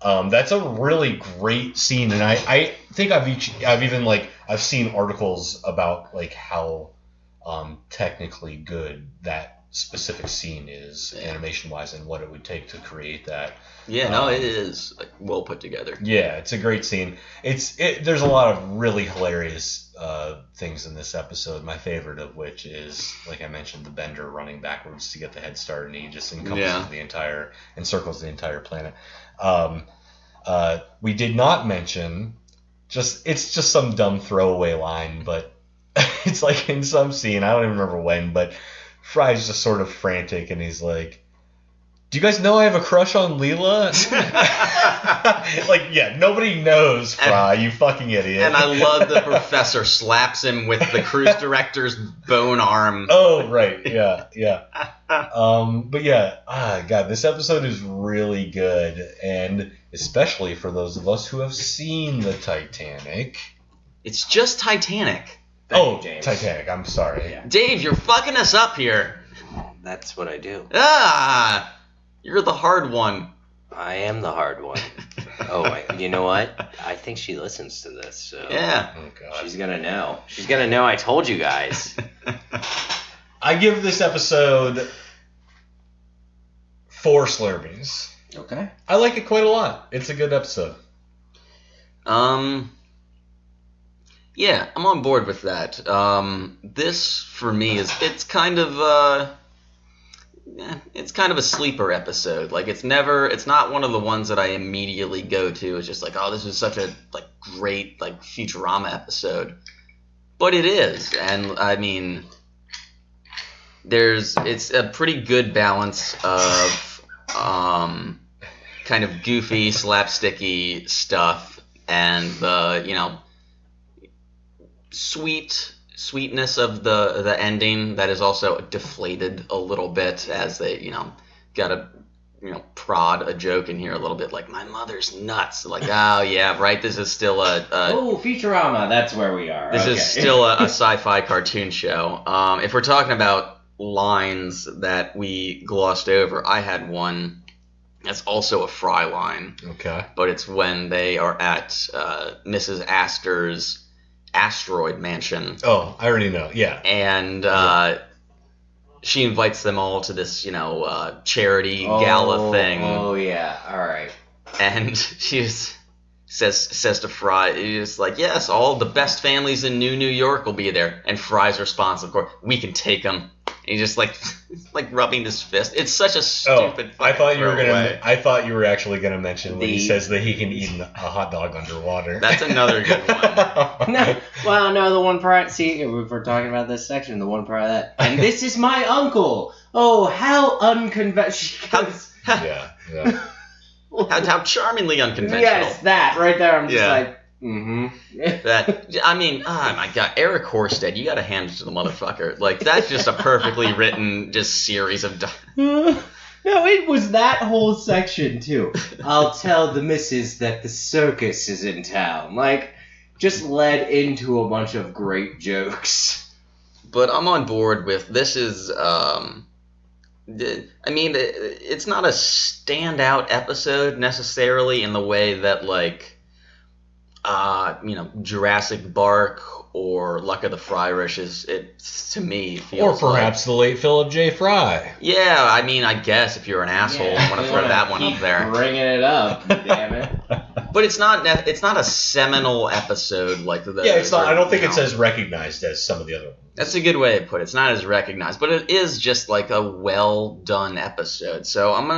That's a really great scene, and I think I've seen articles about like how technically good that specific scene is animation-wise and what it would take to create that. Yeah, no, it is like, well put together. Yeah, it's a great scene. There's a lot of really hilarious things in this episode. My favorite of which is, like I mentioned, the Bender running backwards to get the head start, and he just encompasses encircles the entire planet. We did not mention it's just some dumb throwaway line, but it's like in some scene, I don't even remember when, but Fry's just sort of frantic, and he's like, "Do you guys know I have a crush on Leela?" Like, yeah, nobody knows, Fry, you fucking idiot. And I love the professor slaps him with the cruise director's bone arm. Oh, right, yeah. But yeah, God, this episode is really good, and especially for those of us who have seen the Titanic. It's just Titanic. Thank you, James. Titanic, I'm sorry. Yeah. Dave, you're fucking us up here. That's what I do. You're the hard one. I am the hard one. You know what? I think she listens to this, so Yeah. Oh, God. she's gonna know. She's gonna know I told you guys. I give this episode 4 Slurpees. Okay. I like it quite a lot. It's a good episode. Yeah, I'm on board with that. This for me it's kind of a sleeper episode. Like it's not one of the ones that I immediately go to. It's just like, oh, this is such a great Futurama episode. But it is, and I mean, it's a pretty good balance of kind of goofy, slapsticky stuff and the sweetness of the ending that is also deflated a little bit as they gotta prod a joke in here a little bit, like my mother's nuts, like, oh yeah, right, this is still Futurama, that's where we are. This is still a sci-fi cartoon show. If we're talking about lines that we glossed over, I had one that's also a Fry line. Okay. But it's when they are at Mrs. Astor's asteroid mansion. Oh, I already know. Yeah. And she invites them all to this, charity gala thing. Oh yeah. All right. And she says to Fry, he's like, yes, all the best families in New York will be there. And Fry's response, of course, we can take them. And he's just like rubbing his fist. It's such a stupid. I thought you were actually gonna mention when he says that he can eat a hot dog underwater. That's another good one. No, the one part. See, if we're talking about this section, the one part of that. And this is my uncle. Oh, how unconventional. Yeah. How charmingly unconventional. Yes, that right there. I'm just like. That, I mean, oh my god, Eric Horsted, you gotta hand it to the motherfucker. Like, that's just a perfectly written just series of No, it was that whole section too. I'll tell the missus that the circus is in town. Like, just led into a bunch of great jokes. But I'm on board with this. Is I mean, it's not a standout episode necessarily in the way that Jurassic Bark or Luck of the Fryrish to me feels or perhaps the late Philip J. Fry. Yeah, I mean, I guess if you're an asshole, you want to throw that one up there. Bringing it up, damn it. But it's not a seminal episode like the. Yeah, it's not. I don't think it's as recognized as some of the other ones. That's a good way to put it. It's not as recognized, but it is just like a well done episode. So I'm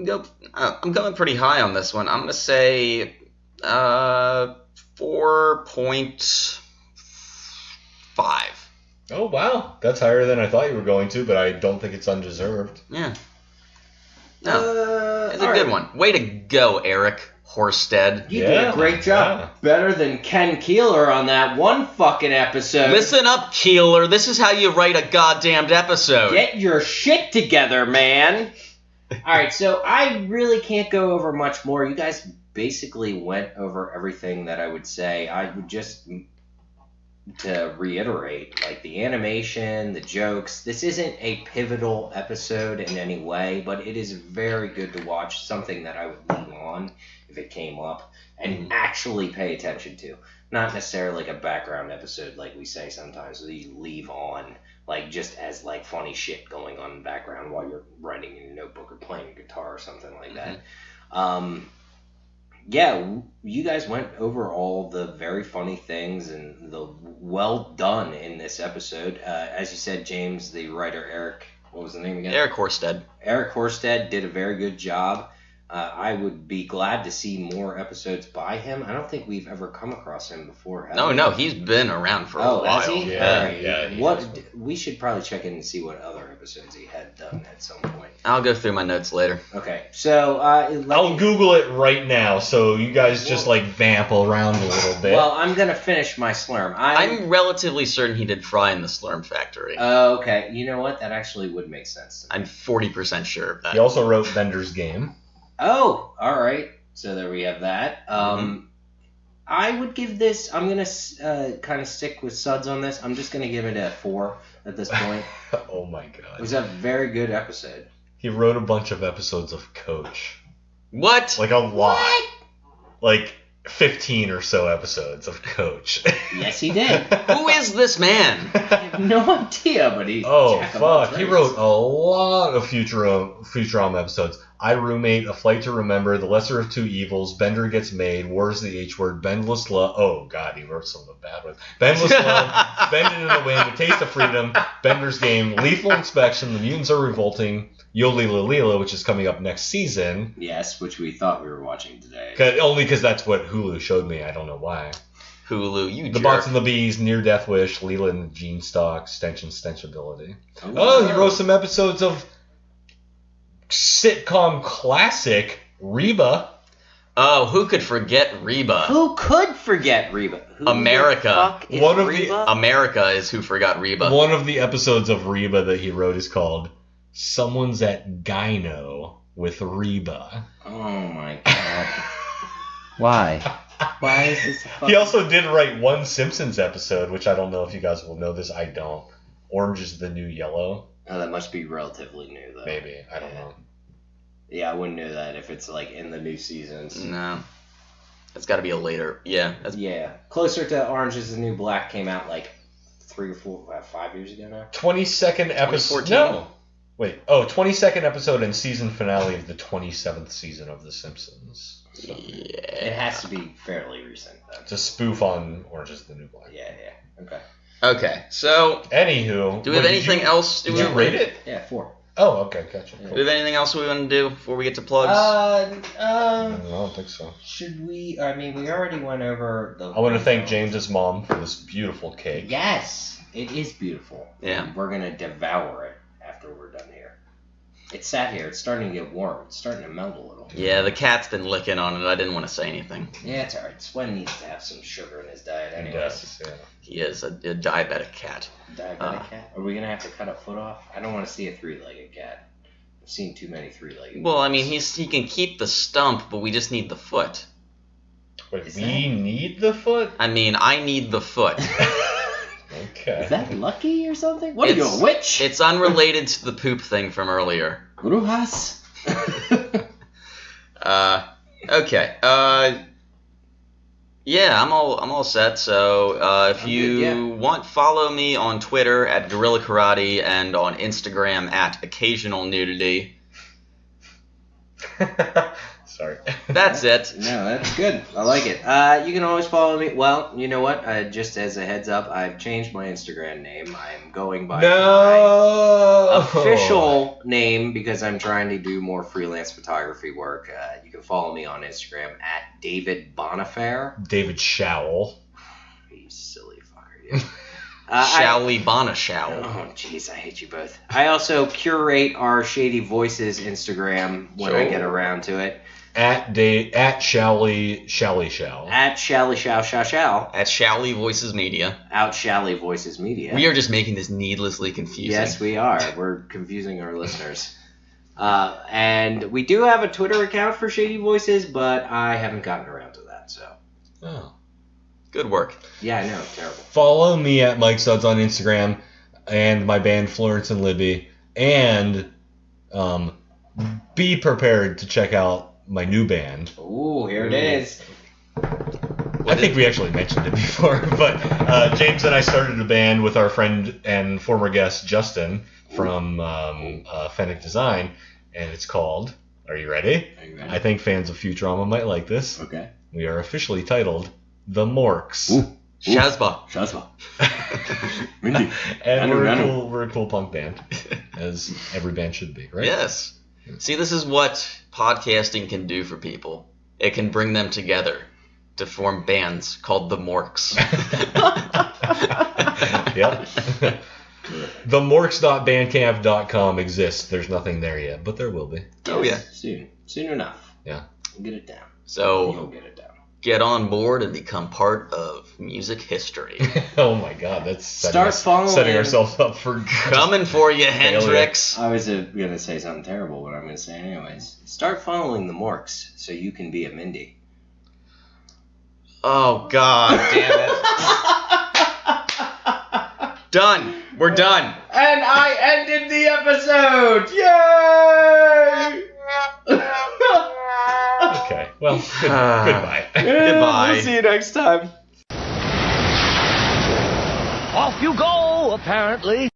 going pretty high on this one. I'm gonna say 4.5. Oh wow, that's higher than I thought you were going to, but I don't think it's undeserved. Yeah. No, it's a good one. Way to go, Eric Horsted. You did a great job. Yeah. Better than Ken Keeler on that one fucking episode. Listen up, Keeler. This is how you write a goddamned episode. Get your shit together, man. All right, so I really can't go over much more. You guys basically went over everything that I would say. I would just, to reiterate, like the animation, the jokes, this isn't a pivotal episode in any way, but it is very good to watch, something that I would lean on if it came up, and actually pay attention to. Not necessarily like a background episode like we say sometimes that you leave on, like just as like funny shit going on in the background while you're writing in your notebook or playing a guitar or something like that. Yeah, you guys went over all the very funny things and the well done in this episode. As you said, James, the writer Eric, what was the name again? Eric Horsted. Eric Horsted did a very good job. I would be glad to see more episodes by him. I don't think we've ever come across him before. Have we? No, he's been around for a while. Has he? Yeah, Alright. yeah, he What? has been. We should probably check in and see what other episodes he had done at some point. I'll go through my notes later. Okay, so I'll Google it right now, so you guys just like vamp around a little bit. Well, I'm gonna finish my slurm. I'm relatively certain he did Fry in the Slurm Factory. Okay, you know what? That actually would make sense to me. I'm 40% sure of that. He also wrote Bender's Game. Oh, all right. So there we have that. I would give this. I'm gonna kind of stick with Suds on this. I'm just gonna give it a 4 at this point. Oh my It god. was a very good episode. He wrote a bunch of episodes of Coach. What? Like a lot. Like 15 or so episodes of Coach. Yes, he did. Who is this man? I have no idea, but he. Oh, jack of all fuck. He trades. wrote a lot of Futurama episodes. I Roommate, A Flight to Remember, The Lesser of Two Evils, Bender Gets Made, Wars the H Word, Bendless Love. Oh, God, he wrote some of the bad ones. Bendless Love, Bended in the Wind, A Taste of Freedom, Bender's Game, Lethal Inspection, The Mutants Are Revolting, Yoli Lalila, which is coming up next season. Yes, which we thought we were watching today. Only because that's what Hulu showed me. I don't know why. Hulu, you The jerk. Bots and the Bees, Near Death Wish, Leela and the Gene Stock, Stenchability. Oh, he wrote some episodes of sitcom classic Reba. Oh, who could forget Reba? Who could forget Reba? Who America. the fuck is One of the- Reba? America is who forgot Reba. One of the episodes of Reba that he wrote is called Someone's at Gyno with Reba. Oh my god. Why? Why is this? He also did write one Simpsons episode, which I don't know if you guys will know this. I don't. Orange is the New Yellow. Oh, that must be relatively new, though. Maybe. I don't know. Yeah, I wouldn't know that if it's like in the new seasons. No. It's got to be a later. Yeah. That's, Yeah, closer to Orange is the New Black came out like 3 or 4, 5 years ago now. 22nd episode. 2014. No. Wait. Oh, 22nd episode and season finale of the 27th season of The Simpsons. So It has to be fairly recent, though. it's a spoof on Orange is the New Black. Yeah. Okay. Okay, so Anywho. do we have anything else? Did you rate it? Yeah, 4. Oh, okay. Gotcha. Do Cool. we have anything else we want to do before we get to plugs? I don't think so. Should we? I mean, we already went over the. I want to thank James's mom for this beautiful cake. Yes, it is beautiful. Yeah. And we're gonna devour it after we're done here. It sat here. It's starting to get warm. It's starting to melt a little. Yeah, the cat's been licking on it. I didn't want to say anything. Yeah, it's alright. Swen needs to have some sugar in his diet, He anyways. does, yeah. He is a diabetic cat. Diabetic cat. Are we gonna have to cut a foot off? I don't want to see a 3-legged cat. I've seen too many 3-legged. Well, I mean, he can keep the stump, but we just need the foot. Wait, Is we need the foot? I mean, I need the foot. Okay. Is that lucky or something? What are you, a witch? It's unrelated to the poop thing from earlier. Brujas. Okay. Yeah, I'm all set. So if I'm you good, yeah. want, follow me on Twitter at Gorilla Karate and on Instagram at Occasional Nudity. Sorry. That's it. No, that's good. I like it. You can always follow me. Well, you know what? Just as a heads up, I've changed my Instagram name. I'm going by my No! official name because I'm trying to do more freelance photography work. You can follow me on Instagram at David Bonifaire. David Showell. You silly fucker. You. Shally Bonashow. Oh, jeez, I hate you both. I also curate our Shady Voices Instagram when I Sure. get around to it. At Shally Show. At Shally Show Show Show. At Shally Voices Media. Out Shally Voices Media. We are just making this needlessly confusing. Yes, we are. We're confusing our listeners. And we do have a Twitter account for Shady Voices, but I haven't gotten around to that, so. Oh. Good work. Yeah, I know. Terrible. Follow me at Mike Suds on Instagram and my band Florence and Libby. And be prepared to check out my new band. Ooh, here it is. I think we actually mentioned it before, but James and I started a band with our friend and former guest Justin from Fennec Design, and it's called, are you ready? Are you ready? I think fans of Futurama might like this. Okay. We are officially titled The Morks. Ooh. Shazba. Shazba. Mindy. And Random. we're a cool punk band, as every band should be, right? Yes. See, this is what podcasting can do for people. It can bring them together to form bands called the Morks. Yep. TheMorks.bandcamp.com exists. There's nothing there yet, but there will be. Oh, yeah. Soon. Soon enough. Yeah. We'll get it down. So You'll get it down. get on board and become part of music history. Oh my God, that's Start following- setting ourselves up for Coming for you, Hendrix. I was going to say something terrible, but I'm going to say it anyways. Start following the Morks so you can be a Mindy. Oh, God damn it. Done. We're done. And I ended the episode! Yay! Okay, well, goodbye. Goodbye. We'll see you next time. Off you go, apparently.